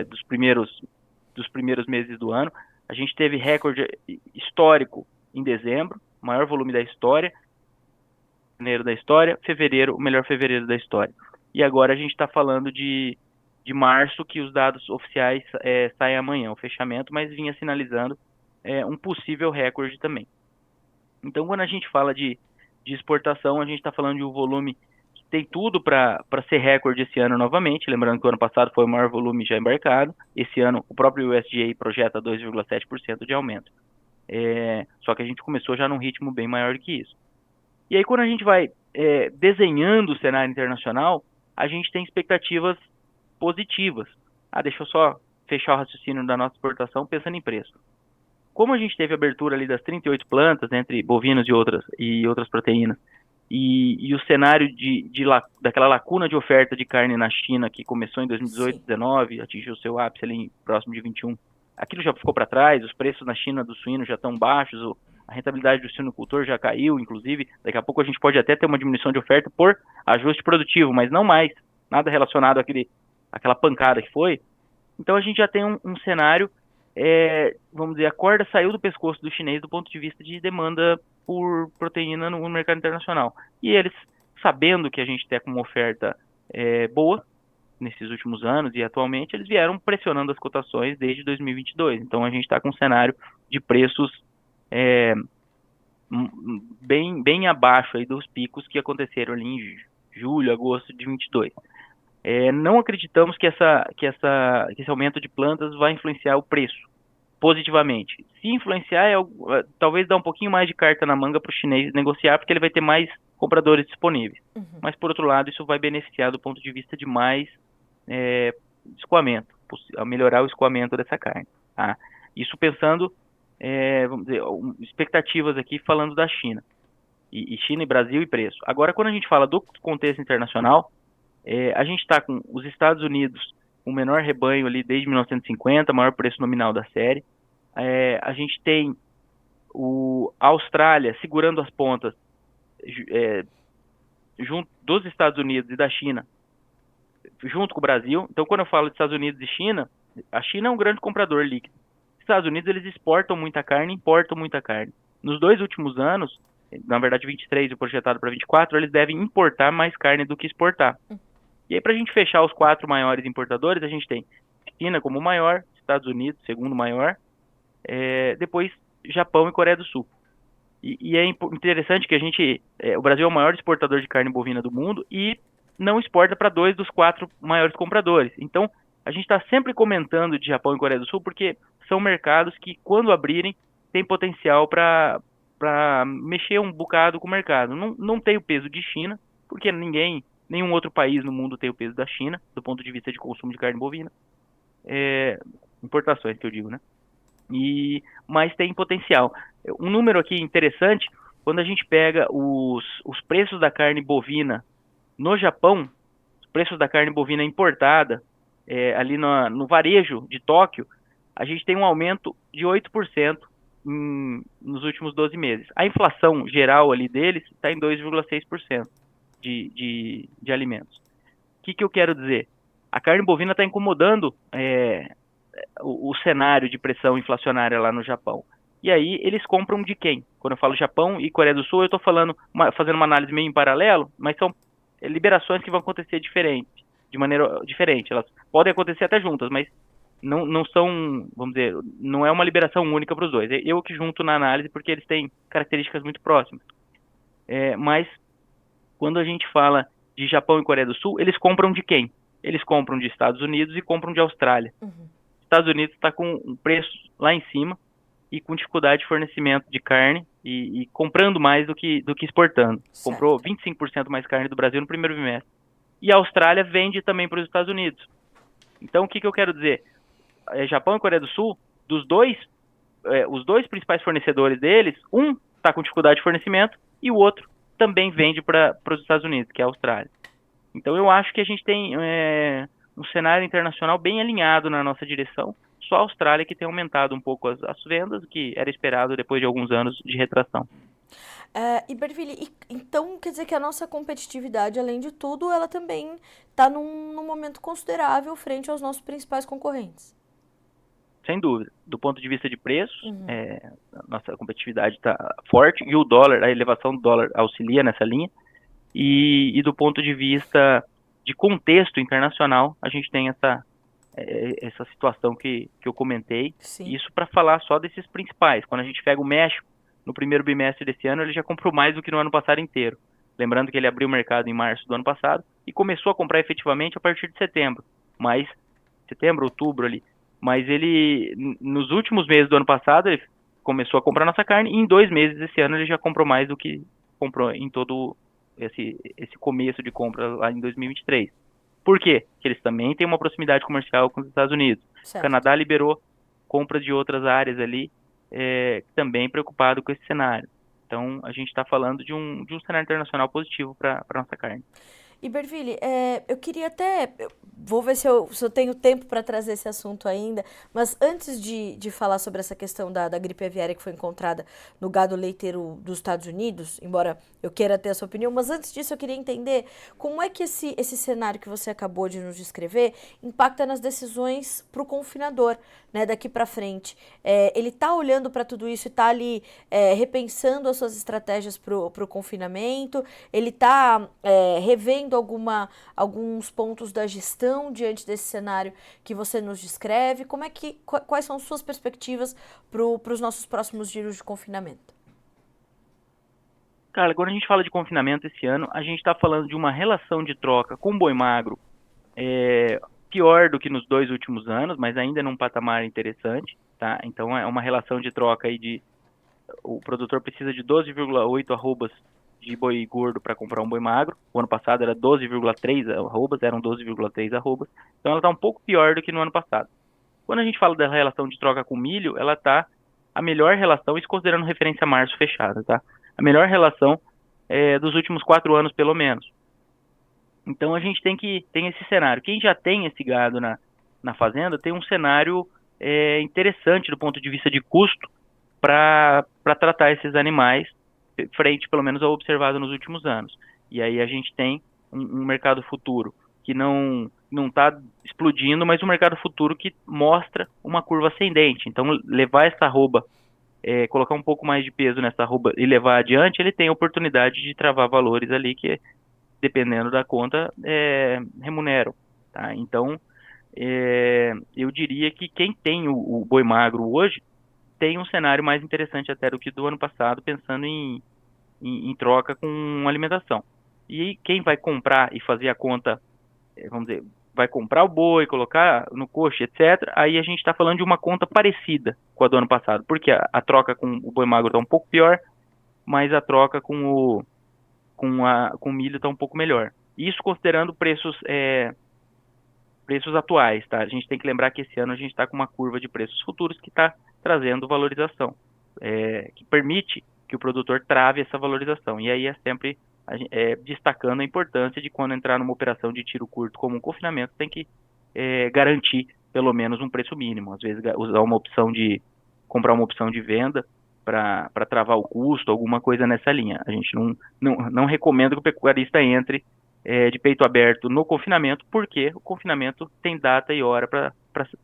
F: dos primeiros meses do ano. A gente teve recorde histórico em dezembro, maior volume da história, janeiro da história, fevereiro, o melhor fevereiro da história. E agora a gente está falando de março, que os dados oficiais saem amanhã, o fechamento, mas vinha sinalizando um possível recorde também. Então, quando a gente fala de exportação, a gente está falando de um volume que tem tudo para ser recorde esse ano novamente. Lembrando que o ano passado foi o maior volume já embarcado. Esse ano, o próprio USDA projeta 2,7% de aumento. Só que a gente começou já num ritmo bem maior que isso. E aí, quando a gente vai desenhando o cenário internacional, a gente tem expectativas positivas. Deixa eu só fechar o raciocínio da nossa exportação pensando em preço. Como a gente teve abertura ali das 38 plantas, entre bovinos e outras proteínas, e o cenário daquela lacuna de oferta de carne na China, que começou em 2018, 2019, atingiu seu ápice ali próximo de 21, aquilo já ficou para trás, os preços na China do suíno já estão baixos, a rentabilidade do suinocultor já caiu, inclusive, daqui a pouco a gente pode até ter uma diminuição de oferta por ajuste produtivo, mas não mais, nada relacionado àquela pancada que foi. Então a gente já tem um cenário, vamos dizer, a corda saiu do pescoço do chinês do ponto de vista de demanda por proteína no mercado internacional. E eles, sabendo que a gente tem uma oferta boa nesses últimos anos e atualmente, eles vieram pressionando as cotações desde 2022. Então a gente está com um cenário de preços bem abaixo aí dos picos que aconteceram ali em julho, agosto de 22. Não acreditamos que esse aumento de plantas vai influenciar o preço positivamente. Se influenciar, talvez dá um pouquinho mais de carta na manga para o chinês negociar, porque ele vai ter mais compradores disponíveis. Mas, por outro lado, isso vai beneficiar do ponto de vista de mais escoamento, melhorar o escoamento dessa carne. Tá? Isso pensando, vamos dizer, expectativas aqui falando da China. E China e Brasil e preço. Agora, quando a gente fala do contexto internacional, a gente está com os Estados Unidos, o menor rebanho ali desde 1950, maior preço nominal da série. A gente tem a Austrália segurando as pontas junto dos Estados Unidos e da China, junto com o Brasil. Então, quando eu falo de Estados Unidos e China, a China é um grande comprador líquido. Os Estados Unidos, eles exportam muita carne, importam muita carne. Nos 2 últimos anos, na verdade 23 e projetado para 24, eles devem importar mais carne do que exportar. E aí, para a gente fechar os 4 maiores importadores, a gente tem China como maior, Estados Unidos segundo maior, depois Japão e Coreia do Sul. E é interessante que o Brasil é o maior exportador de carne bovina do mundo e não exporta para 2 dos 4 maiores compradores. Então, a gente está sempre comentando de Japão e Coreia do Sul porque são mercados que, quando abrirem, tem potencial para mexer um bocado com o mercado. Não tem o peso de China, porque nenhum outro país no mundo tem o peso da China, do ponto de vista de consumo de carne bovina. Importações, que eu digo, né? Mas tem potencial. Um número aqui interessante, quando a gente pega os preços da carne bovina no Japão, os preços da carne bovina importada, ali no varejo de Tóquio, a gente tem um aumento de 8% nos últimos 12 meses. A inflação geral ali deles está em 2,6% de alimentos. O que eu quero dizer? A carne bovina está incomodando o cenário de pressão inflacionária lá no Japão. E aí eles compram de quem? Quando eu falo Japão e Coreia do Sul, eu estou fazendo uma análise meio em paralelo, mas são liberações que vão acontecer de maneira diferente. Elas podem acontecer até juntas, mas não são, vamos dizer, não é uma liberação única para os dois. Eu que junto na análise porque eles têm características muito próximas. Mas quando a gente fala de Japão e Coreia do Sul, eles compram de quem? Eles compram de Estados Unidos e compram de Austrália. Estados Unidos está com um preço lá em cima e com dificuldade de fornecimento de carne e comprando mais do que exportando.
A: Certo.
F: Comprou 25% mais carne do Brasil no primeiro bimestre. E a Austrália vende também para os Estados Unidos. Então, o que eu quero dizer? Japão e Coreia do Sul, os dois principais fornecedores deles, um está com dificuldade de fornecimento e o outro também vende para os Estados Unidos, que é a Austrália. Então, eu acho que a gente tem um cenário internacional bem alinhado na nossa direção. Só a Austrália que tem aumentado um pouco as vendas, que era esperado depois de alguns anos de retração.
A: E Berville, então quer dizer que a nossa competitividade, além de tudo, ela também está num momento considerável frente aos nossos principais concorrentes.
F: Sem dúvida. Do ponto de vista de preço, a nossa competitividade está forte e o dólar, a elevação do dólar auxilia nessa linha. E do ponto de vista de contexto internacional, a gente tem essa situação que eu comentei.
A: Sim.
F: Isso para falar só desses principais. Quando a gente pega o México, no primeiro bimestre desse ano, ele já comprou mais do que no ano passado inteiro. Lembrando que ele abriu o mercado em março do ano passado e começou a comprar efetivamente a partir de setembro, outubro ali. Mas ele, nos últimos meses do ano passado, ele começou a comprar nossa carne e em 2 meses desse ano ele já comprou mais do que comprou em todo esse começo de compra lá em 2023. Por quê? Porque eles também têm uma proximidade comercial com os Estados Unidos.
A: Certo.
F: O Canadá liberou compra de outras áreas ali, também preocupado com esse cenário. Então, a gente está falando de um cenário internacional positivo para a nossa carne.
A: E Berville, eu queria vou ver se eu tenho tempo para trazer esse assunto ainda, mas antes de falar sobre essa questão da gripe aviária que foi encontrada no gado leiteiro dos Estados Unidos, embora eu queira ter a sua opinião, mas antes disso eu queria entender como é que esse cenário que você acabou de nos descrever impacta nas decisões para o confinador, né, daqui para frente. Ele está olhando para tudo isso e está ali repensando as suas estratégias para o confinamento, ele está revendo alguns pontos da gestão diante desse cenário que você nos descreve. Quais são suas perspectivas para os nossos próximos giros de confinamento?
F: Carla, quando a gente fala de confinamento esse ano, a gente está falando de uma relação de troca com boi magro pior do que nos 2 últimos anos, mas ainda num patamar interessante, tá? Então é uma relação de troca aí o produtor precisa de 12,8 arrobas de boi gordo para comprar um boi magro. O ano passado era 12,3 arrobas, eram 12,3 arrobas. Então ela está um pouco pior do que no ano passado. Quando a gente fala da relação de troca com milho, ela está a melhor relação, isso considerando referência a março fechada, tá? A melhor relação dos últimos 4 anos, pelo menos. Então a gente tem esse cenário. Quem já tem esse gado na fazenda tem um cenário interessante do ponto de vista de custo para tratar esses animais frente, pelo menos, ao observado nos últimos anos. E aí a gente tem um mercado futuro que não está explodindo, mas um mercado futuro que mostra uma curva ascendente. Então, levar essa arroba colocar um pouco mais de peso nessa arroba e levar adiante, ele tem a oportunidade de travar valores ali que, dependendo da conta, remuneram, tá? Então, eu diria que quem tem o boi magro hoje tem um cenário mais interessante até do que do ano passado, pensando em troca com alimentação. E quem vai comprar e fazer a conta, vamos dizer, vai comprar o boi, colocar no coxo, etc., aí a gente está falando de uma conta parecida com a do ano passado, porque a troca com o boi magro está um pouco pior, mas a troca com o milho está um pouco melhor. Isso considerando preços atuais, tá? A gente tem que lembrar que esse ano a gente está com uma curva de preços futuros que está trazendo valorização, que permite que o produtor trave essa valorização. E aí é sempre destacando a importância de quando entrar numa operação de tiro curto como um confinamento, tem que garantir pelo menos um preço mínimo. Às vezes comprar uma opção de venda para travar o custo, alguma coisa nessa linha. A gente não recomenda que o pecuarista entre de peito aberto no confinamento, porque o confinamento tem data e hora para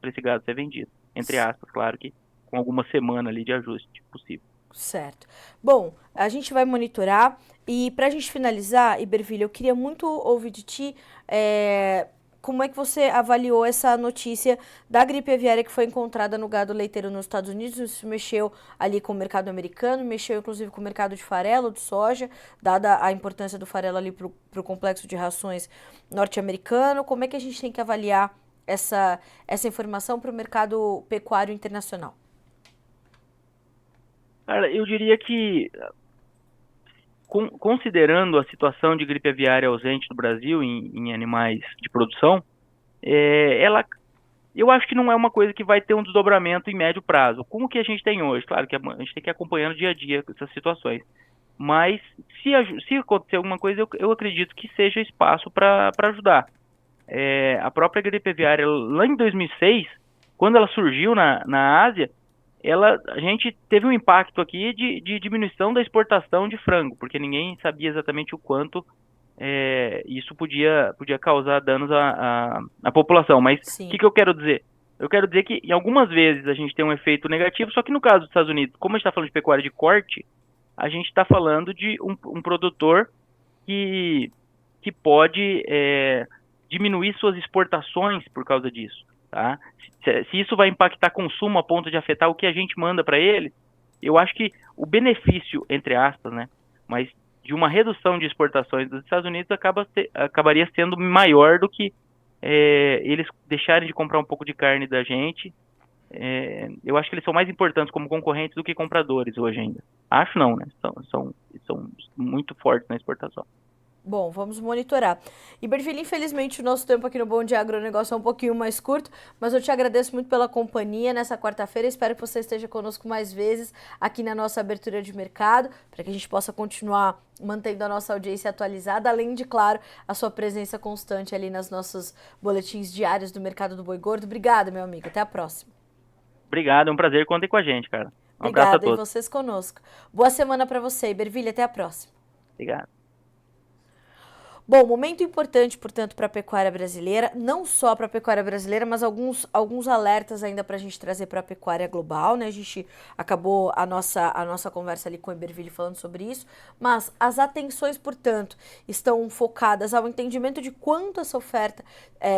F: esse gado ser vendido. Entre aspas, claro que com alguma semana ali de ajuste possível.
A: Certo. Bom, a gente vai monitorar e para a gente finalizar, Iberville, eu queria muito ouvir de ti como é que você avaliou essa notícia da gripe aviária que foi encontrada no gado leiteiro nos Estados Unidos. Isso mexeu ali com o mercado americano, mexeu inclusive com o mercado de farelo, de soja, dada a importância do farelo ali para o complexo de rações norte-americano. Como é que a gente tem que avaliar essa informação para o mercado pecuário internacional?
F: Cara, eu diria que, considerando a situação de gripe aviária ausente no Brasil em animais de produção, eu acho que não é uma coisa que vai ter um desdobramento em médio prazo. Com o que a gente tem hoje, claro que a gente tem que ir acompanhando dia a dia essas situações. Mas se acontecer alguma coisa, eu acredito que seja espaço para ajudar. A própria gripe aviária, lá em 2006, quando ela surgiu na Ásia, a gente teve um impacto aqui de diminuição da exportação de frango, porque ninguém sabia exatamente o quanto isso podia causar danos à população. Mas o que eu quero dizer? Eu quero dizer que em algumas vezes a gente tem um efeito negativo, só que no caso dos Estados Unidos, como a gente está falando de pecuária de corte, a gente está falando de um produtor que pode diminuir suas exportações por causa disso. Tá? Se isso vai impactar consumo a ponto de afetar o que a gente manda para ele, eu acho que o benefício, entre aspas, né, mas de uma redução de exportações dos Estados Unidos acabaria sendo maior do que eles deixarem de comprar um pouco de carne da gente. Eu acho que eles são mais importantes como concorrentes do que compradores hoje ainda. Acho não, né? São muito fortes na exportação.
A: Bom, vamos monitorar. Iberville, infelizmente o nosso tempo aqui no Bom Dia Agronegócio é um pouquinho mais curto, mas eu te agradeço muito pela companhia nessa quarta-feira. Espero que você esteja conosco mais vezes aqui na nossa abertura de mercado, para que a gente possa continuar mantendo a nossa audiência atualizada, além de, claro, a sua presença constante ali nos nossos boletins diários do mercado do boi gordo. Obrigada, meu amigo. Até a próxima.
F: Obrigado, é um prazer. Contem com a gente, cara.
A: Obrigada, abraço a todos. E vocês conosco. Boa semana para você, Iberville. Até a próxima.
F: Obrigado.
A: Bom, momento importante, portanto, para a pecuária brasileira, não só para a pecuária brasileira, mas alguns alertas ainda para a gente trazer para a pecuária global, né? A gente acabou a nossa conversa ali com o Iberville falando sobre isso, mas as atenções, portanto, estão focadas ao entendimento de quanto essa oferta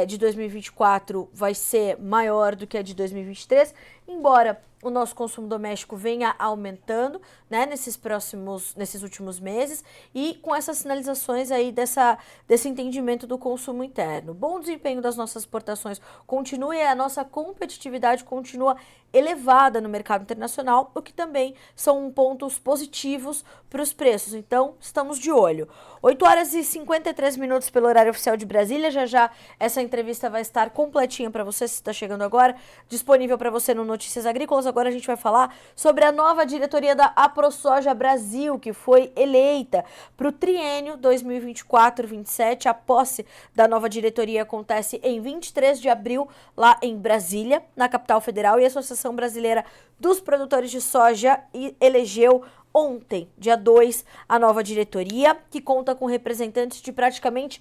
A: de 2024 vai ser maior do que a de 2023, embora o nosso consumo doméstico venha aumentando, né, nesses últimos meses, e com essas sinalizações aí desse entendimento do consumo interno. Bom desempenho das nossas exportações continua e a nossa competitividade continua elevada no mercado internacional, o que também são pontos positivos para os preços. Então, estamos de olho. 8 horas e 53 minutos pelo horário oficial de Brasília. Já essa entrevista vai estar completinha para você, se está chegando agora, disponível para você no Notícias Agrícolas. Agora a gente vai falar sobre a nova diretoria da AproSoja Brasil, que foi eleita para o triênio 2024-27. A posse da nova diretoria acontece em 23 de abril, lá em Brasília, na capital federal, e a Associação Brasileira dos Produtores de Soja elegeu ontem, dia 2, a nova diretoria, que conta com representantes de praticamente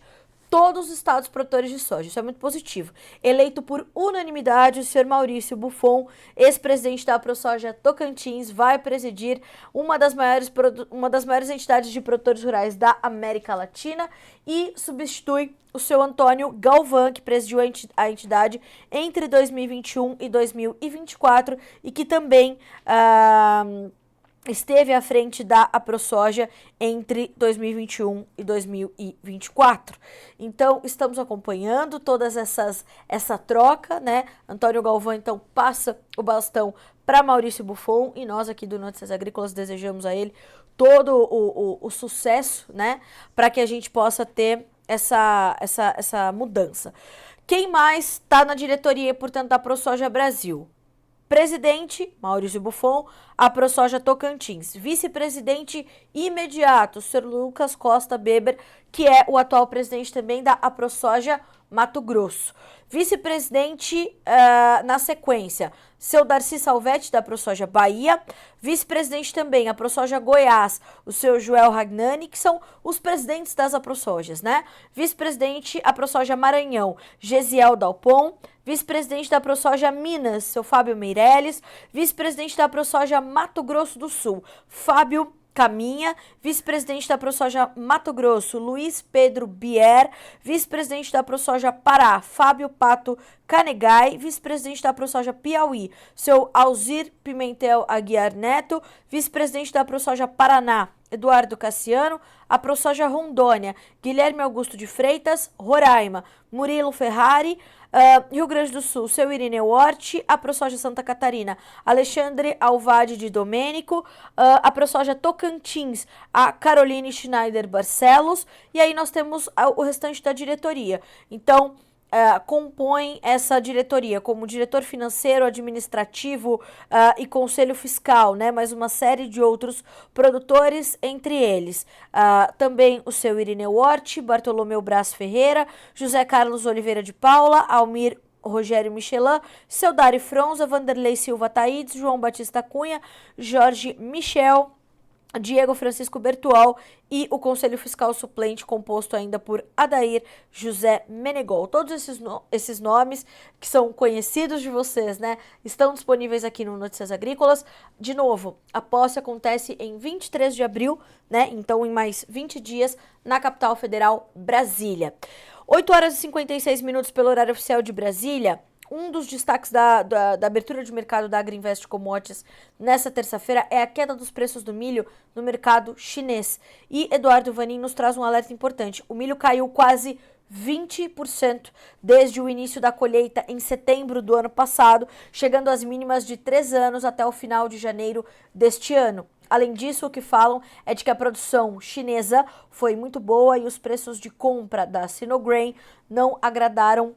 A: todos os estados produtores de soja. Isso é muito positivo. Eleito por unanimidade, o senhor Maurício Buffon, ex-presidente da ProSoja Tocantins, vai presidir uma das maiores entidades de produtores rurais da América Latina e substitui o seu Antônio Galvão, que presidiu a entidade entre 2021 e 2024 e que também esteve à frente da ProSoja entre 2021 e 2024. Então, estamos acompanhando essa troca, né? Antônio Galvão, então, passa o bastão para Maurício Buffon e nós aqui do Notícias Agrícolas desejamos a ele todo o sucesso, né? Para que a gente possa ter essa mudança. Quem mais está na diretoria, portanto, da ProSoja Brasil? Presidente, Maurício Buffon, a ProSoja Tocantins. Vice-presidente imediato, Sr. Lucas Costa Beber, que é o atual presidente também da ProSoja Mato Grosso. Vice-presidente, na sequência, seu Darcy Salvetti, da ProSoja Bahia. Vice-presidente também, a ProSoja Goiás, o seu Joel Ragnani, que são os presidentes das ProSojas, né? Vice-presidente, a ProSoja Maranhão, Gesiel Dalpon. Vice-presidente da ProSoja Minas, seu Fábio Meirelles. Vice-presidente da ProSoja Mato Grosso do Sul, Fábio Caminha. Vice-presidente da ProSoja Mato Grosso, Luiz Pedro Bier. Vice-presidente da ProSoja Pará, Fábio Pato Canegai. Vice-presidente da ProSoja Piauí, seu Alzir Pimentel Aguiar Neto. Vice-presidente da ProSoja Paraná, Eduardo Cassiano. A ProSoja Rondônia, Guilherme Augusto de Freitas. Roraima, Murilo Ferrari. Rio Grande do Sul, seu Irineu Hort. A ProSoja Santa Catarina, Alexandre Alvade de Domênico. A ProSoja Tocantins, a Caroline Schneider Barcelos. E aí nós temos o restante da diretoria. Então, compõe essa diretoria como diretor financeiro, administrativo e conselho fiscal, né? Mais uma série de outros produtores, entre eles também o seu Irineu Hort, Bartolomeu Braz Ferreira, José Carlos Oliveira de Paula, Almir Rogério Michelin, seu Dari Fronza, Vanderlei Silva Taides, João Batista Cunha, Jorge Michel, Diego Francisco Bertual e o Conselho Fiscal Suplente, composto ainda por Adair José Menegol. Todos esses nomes que são conhecidos de vocês, né, estão disponíveis aqui no Notícias Agrícolas. De novo, a posse acontece em 23 de abril, né, então em mais 20 dias, na capital federal, Brasília. 8 horas e 56 minutos pelo horário oficial de Brasília. Um dos destaques da abertura de mercado da Agriinvest Commodities nessa terça-feira é a queda dos preços do milho no mercado chinês. E Eduardo Vanin nos traz um alerta importante. O milho caiu quase 20% desde o início da colheita em setembro do ano passado, chegando às mínimas de 3 anos até o final de janeiro deste ano. Além disso, o que falam é de que a produção chinesa foi muito boa e os preços de compra da Sinograin não agradaram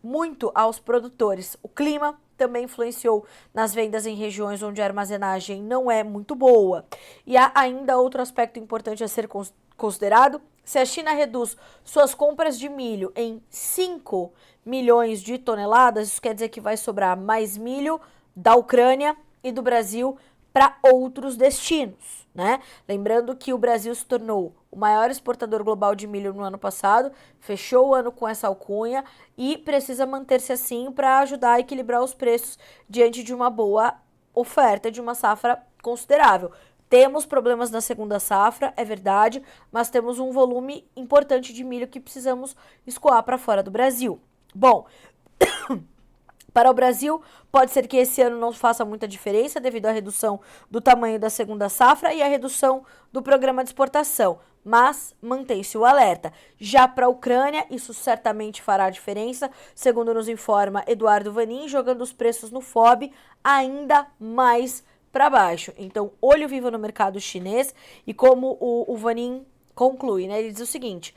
A: muito aos produtores. O clima também influenciou nas vendas em regiões onde a armazenagem não é muito boa. E há ainda outro aspecto importante a ser considerado. Se a China reduz suas compras de milho em 5 milhões de toneladas, isso quer dizer que vai sobrar mais milho da Ucrânia e do Brasil para outros destinos, né? Lembrando que o Brasil se tornou o maior exportador global de milho no ano passado, fechou o ano com essa alcunha e precisa manter-se assim para ajudar a equilibrar os preços diante de uma boa oferta, de uma safra considerável. Temos problemas na segunda safra, é verdade, mas temos um volume importante de milho que precisamos escoar para fora do Brasil. Bom, para o Brasil, pode ser que esse ano não faça muita diferença devido à redução do tamanho da segunda safra e à redução do programa de exportação, mas mantém-se o alerta. Já para a Ucrânia, isso certamente fará diferença, segundo nos informa Eduardo Vanin, jogando os preços no FOB ainda mais para baixo. Então, olho vivo no mercado chinês e como o Vanin conclui, né? Ele diz o seguinte,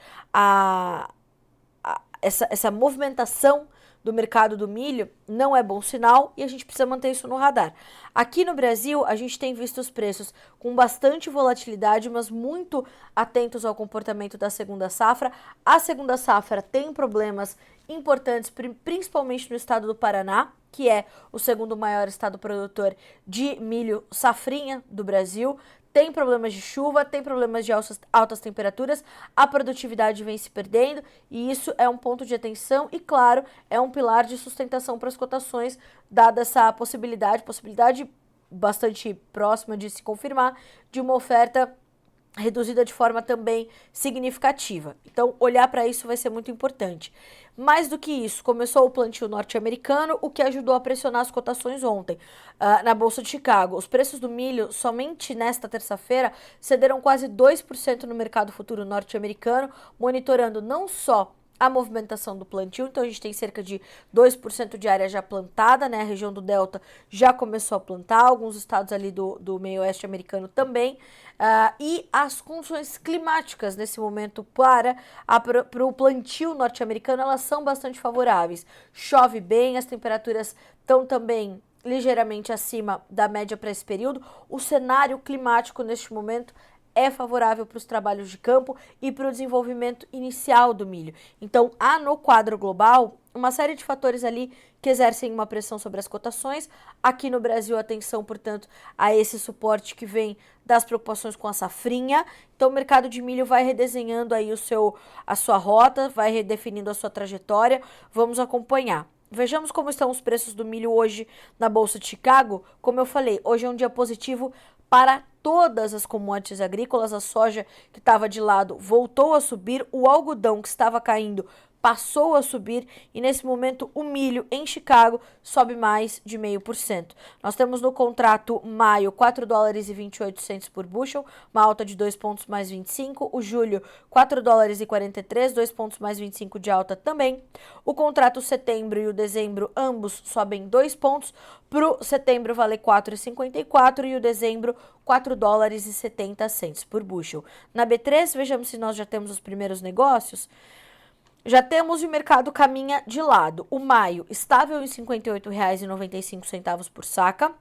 A: essa movimentação do mercado do milho não é bom sinal e a gente precisa manter isso no radar. Aqui no Brasil, a gente tem visto os preços com bastante volatilidade, mas muito atentos ao comportamento da segunda safra. A segunda safra tem problemas importantes, principalmente no estado do Paraná, que é o segundo maior estado produtor de milho safrinha do Brasil, tem problemas de chuva, tem problemas de altas temperaturas, a produtividade vem se perdendo e isso é um ponto de atenção e, claro, é um pilar de sustentação para as cotações, dada essa possibilidade bastante próxima de se confirmar, de uma oferta reduzida de forma também significativa. Então, olhar para isso vai ser muito importante. Mais do que isso, começou o plantio norte-americano, o que ajudou a pressionar as cotações ontem na Bolsa de Chicago. Os preços do milho, somente nesta terça-feira, cederam quase 2% no mercado futuro norte-americano, monitorando não só a movimentação do plantio, então a gente tem cerca de 2% de área já plantada, né? A região do Delta já começou a plantar, alguns estados ali do meio oeste americano também, e as condições climáticas nesse momento para o plantio norte-americano, elas são bastante favoráveis. Chove bem, as temperaturas estão também ligeiramente acima da média para esse período. O cenário climático neste momento é favorável para os trabalhos de campo e para o desenvolvimento inicial do milho. Então, há no quadro global uma série de fatores ali que exercem uma pressão sobre as cotações. Aqui no Brasil, atenção, portanto, a esse suporte que vem das preocupações com a safrinha. Então, o mercado de milho vai redesenhando aí a sua rota, vai redefinindo a sua trajetória. Vamos acompanhar. Vejamos como estão os preços do milho hoje na Bolsa de Chicago. Como eu falei, hoje é um dia positivo para todas as commodities agrícolas. A soja, que estava de lado, voltou a subir, o algodão, que estava caindo, passou a subir e nesse momento o milho em Chicago sobe mais de 0,5%. Nós temos no contrato maio $4,28 por bushel, uma alta de 2 pontos mais 25. O julho $4,43, 2 pontos mais 25 de alta também. O contrato setembro e o dezembro ambos sobem 2 pontos. Para o setembro vale 4,54 e o dezembro $4,70 por bushel. Na B3, vejamos se nós já temos os primeiros negócios. Já temos e o mercado caminha de lado. O maio estável em R$ 58,95 por saca.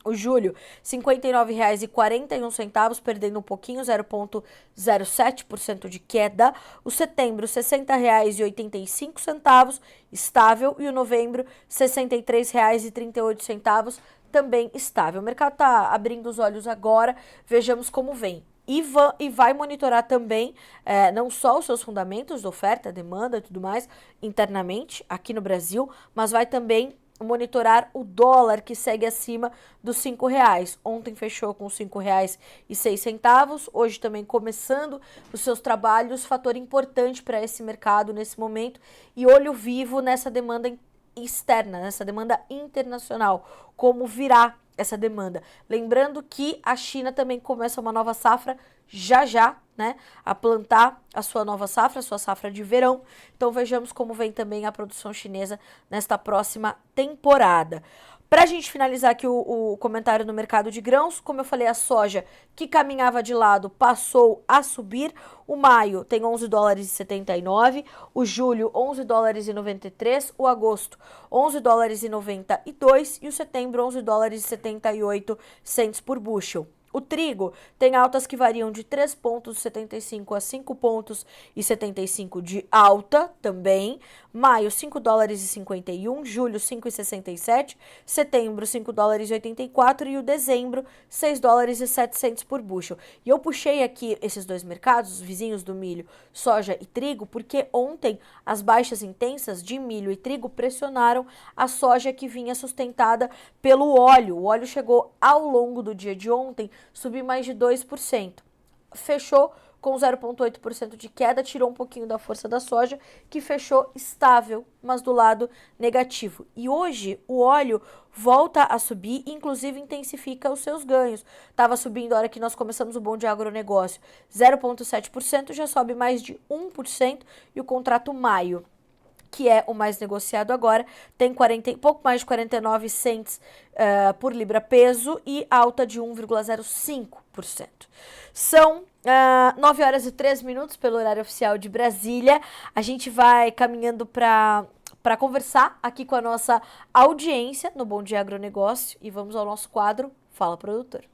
A: O julho, R$ 59,41, perdendo um pouquinho, 0,07% de queda. O setembro, R$ 60,85, estável. E o novembro, R$ 63,38, também estável. O mercado está abrindo os olhos agora, vejamos como vem. E vai monitorar também não só os seus fundamentos, oferta, demanda e tudo mais, internamente, aqui no Brasil, mas vai também monitorar o dólar, que segue acima dos R$5. Ontem fechou com R$5,06, hoje também começando os seus trabalhos, fator importante para esse mercado nesse momento, e olho vivo nessa demanda externa, nessa demanda internacional, como virá essa demanda. Lembrando que a China também começa uma nova safra já, né, a plantar a sua nova safra, a sua safra de verão. Então vejamos como vem também a produção chinesa nesta próxima temporada. Para a gente finalizar aqui o comentário no mercado de grãos, como eu falei, a soja, que caminhava de lado, passou a subir. O maio tem $11,79, o julho $11,93, o agosto $11,92 e o setembro $11,78 por bushel. O trigo tem altas que variam de 3,75 a 5,75 de alta também. Maio, $5,51, julho, $5,67, setembro, $5,84 e o dezembro, $6,07 por bushel. E eu puxei aqui esses dois mercados, os vizinhos do milho, soja e trigo, porque ontem as baixas intensas de milho e trigo pressionaram a soja, que vinha sustentada pelo óleo. O óleo chegou ao longo do dia de ontem subir mais de 2%. Fechou com 0,8% de queda, tirou um pouquinho da força da soja, que fechou estável, mas do lado negativo. E hoje o óleo volta a subir, inclusive intensifica os seus ganhos. Estava subindo a hora que nós começamos o Bom Dia Agronegócio, 0,7%, já sobe mais de 1%, e o contrato maio, que é o mais negociado agora, tem pouco mais de 49 cents por libra peso e alta de 1,05%. São 9 horas e 3 minutos pelo horário oficial de Brasília. A gente vai caminhando para conversar aqui com a nossa audiência no Bom Dia Agronegócio e vamos ao nosso quadro Fala Produtor.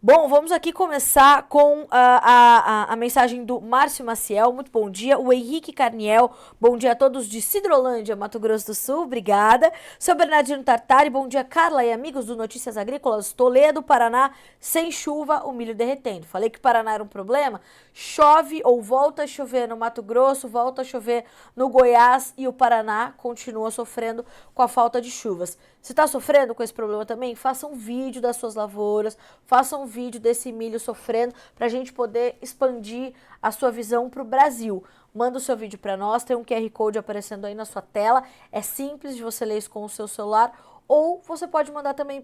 A: Bom, vamos aqui começar com a mensagem do Márcio Maciel, muito bom dia. O Henrique Carniel, bom dia a todos de Cidrolândia, Mato Grosso do Sul, obrigada. Seu Bernardino Tartari, bom dia Carla e amigos do Notícias Agrícolas, Toledo, Paraná, sem chuva, o milho derretendo. Falei que Paraná era um problema, chove ou volta a chover no Mato Grosso, volta a chover no Goiás e o Paraná continua sofrendo com a falta de chuvas. Se está sofrendo com esse problema também, faça um vídeo das suas lavouras, faça um vídeo desse milho sofrendo para a gente poder expandir a sua visão para o Brasil. Manda o seu vídeo para nós, tem um QR Code aparecendo aí na sua tela, é simples de você ler isso com o seu celular, ou você pode mandar também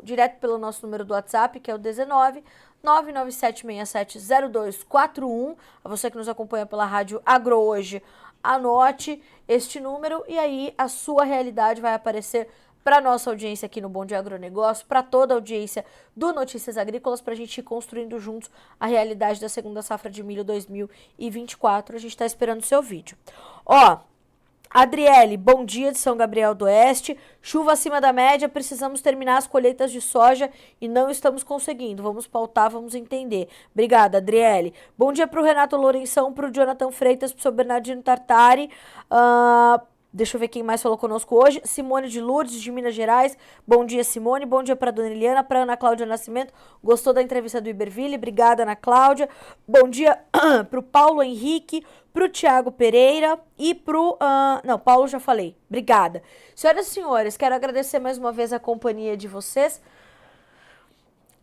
A: direto pelo nosso número do WhatsApp, que é o 19 997670241. A você que nos acompanha pela Rádio Agro Hoje, anote este número e aí a sua realidade vai aparecer para nossa audiência aqui no Bom Dia Agronegócio, para toda a audiência do Notícias Agrícolas, para a gente ir construindo juntos a realidade da segunda safra de milho 2024. A gente está esperando o seu vídeo. Ó, Adriele, bom dia de São Gabriel do Oeste. Chuva acima da média, precisamos terminar as colheitas de soja e não estamos conseguindo. Vamos pautar, vamos entender. Obrigada, Adriele. Bom dia para o Renato Lourenção, para o Jonathan Freitas, para o seu Bernardino Tartari. Deixa eu ver quem mais falou conosco hoje. Simone de Lourdes, de Minas Gerais. Bom dia, Simone. Bom dia para Dona Eliana, para Ana Cláudia Nascimento. Gostou da entrevista do Iberville? Obrigada, Ana Cláudia. Bom dia para o Paulo Henrique, para o Tiago Pereira e para o... não, Paulo já falei. Obrigada. Senhoras e senhores, quero agradecer mais uma vez a companhia de vocês.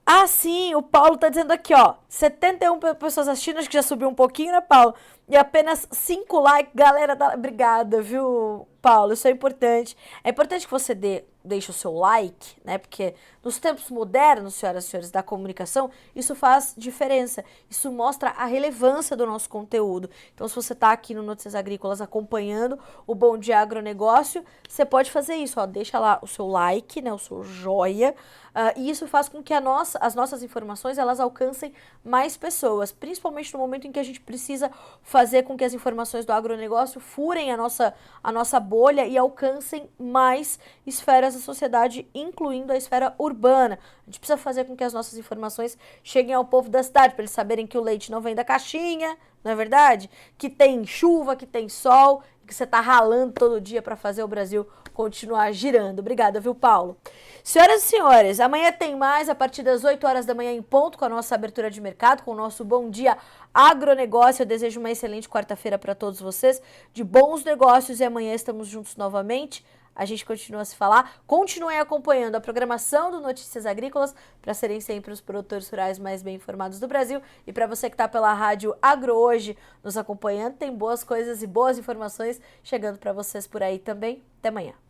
A: Ah, sim, o Paulo tá dizendo aqui, ó, 71 pessoas assistindo, acho que já subiu um pouquinho, né, Paulo? E apenas 5 likes, galera, obrigada, viu, Paulo, isso é importante. É importante que você deixe o seu like, né, porque nos tempos modernos, senhoras e senhores, da comunicação, isso faz diferença, isso mostra a relevância do nosso conteúdo. Então, se você tá aqui no Notícias Agrícolas acompanhando o Bom Dia Agronegócio, você pode fazer isso, ó, deixa lá o seu like, né, o seu joia, e isso faz com que as nossas informações, elas alcancem mais pessoas, principalmente no momento em que a gente precisa fazer com que as informações do agronegócio furem a nossa bolha e alcancem mais esferas da sociedade, incluindo a esfera urbana. A gente precisa fazer com que as nossas informações cheguem ao povo da cidade, para eles saberem que o leite não vem da caixinha, não é verdade? Que tem chuva, que tem sol, que você tá ralando todo dia para fazer o Brasil continuar girando. Obrigada, viu, Paulo? Senhoras e senhores, amanhã tem mais, a partir das 8 horas da manhã em ponto, com a nossa abertura de mercado, com o nosso Bom Dia Agronegócio. Eu desejo uma excelente quarta-feira para todos vocês, de bons negócios, e amanhã estamos juntos novamente. A gente continua a se falar. Continuem acompanhando a programação do Notícias Agrícolas para serem sempre os produtores rurais mais bem informados do Brasil. E para você que está pela Rádio Agro Hoje nos acompanhando, tem boas coisas e boas informações chegando para vocês por aí também. Até amanhã.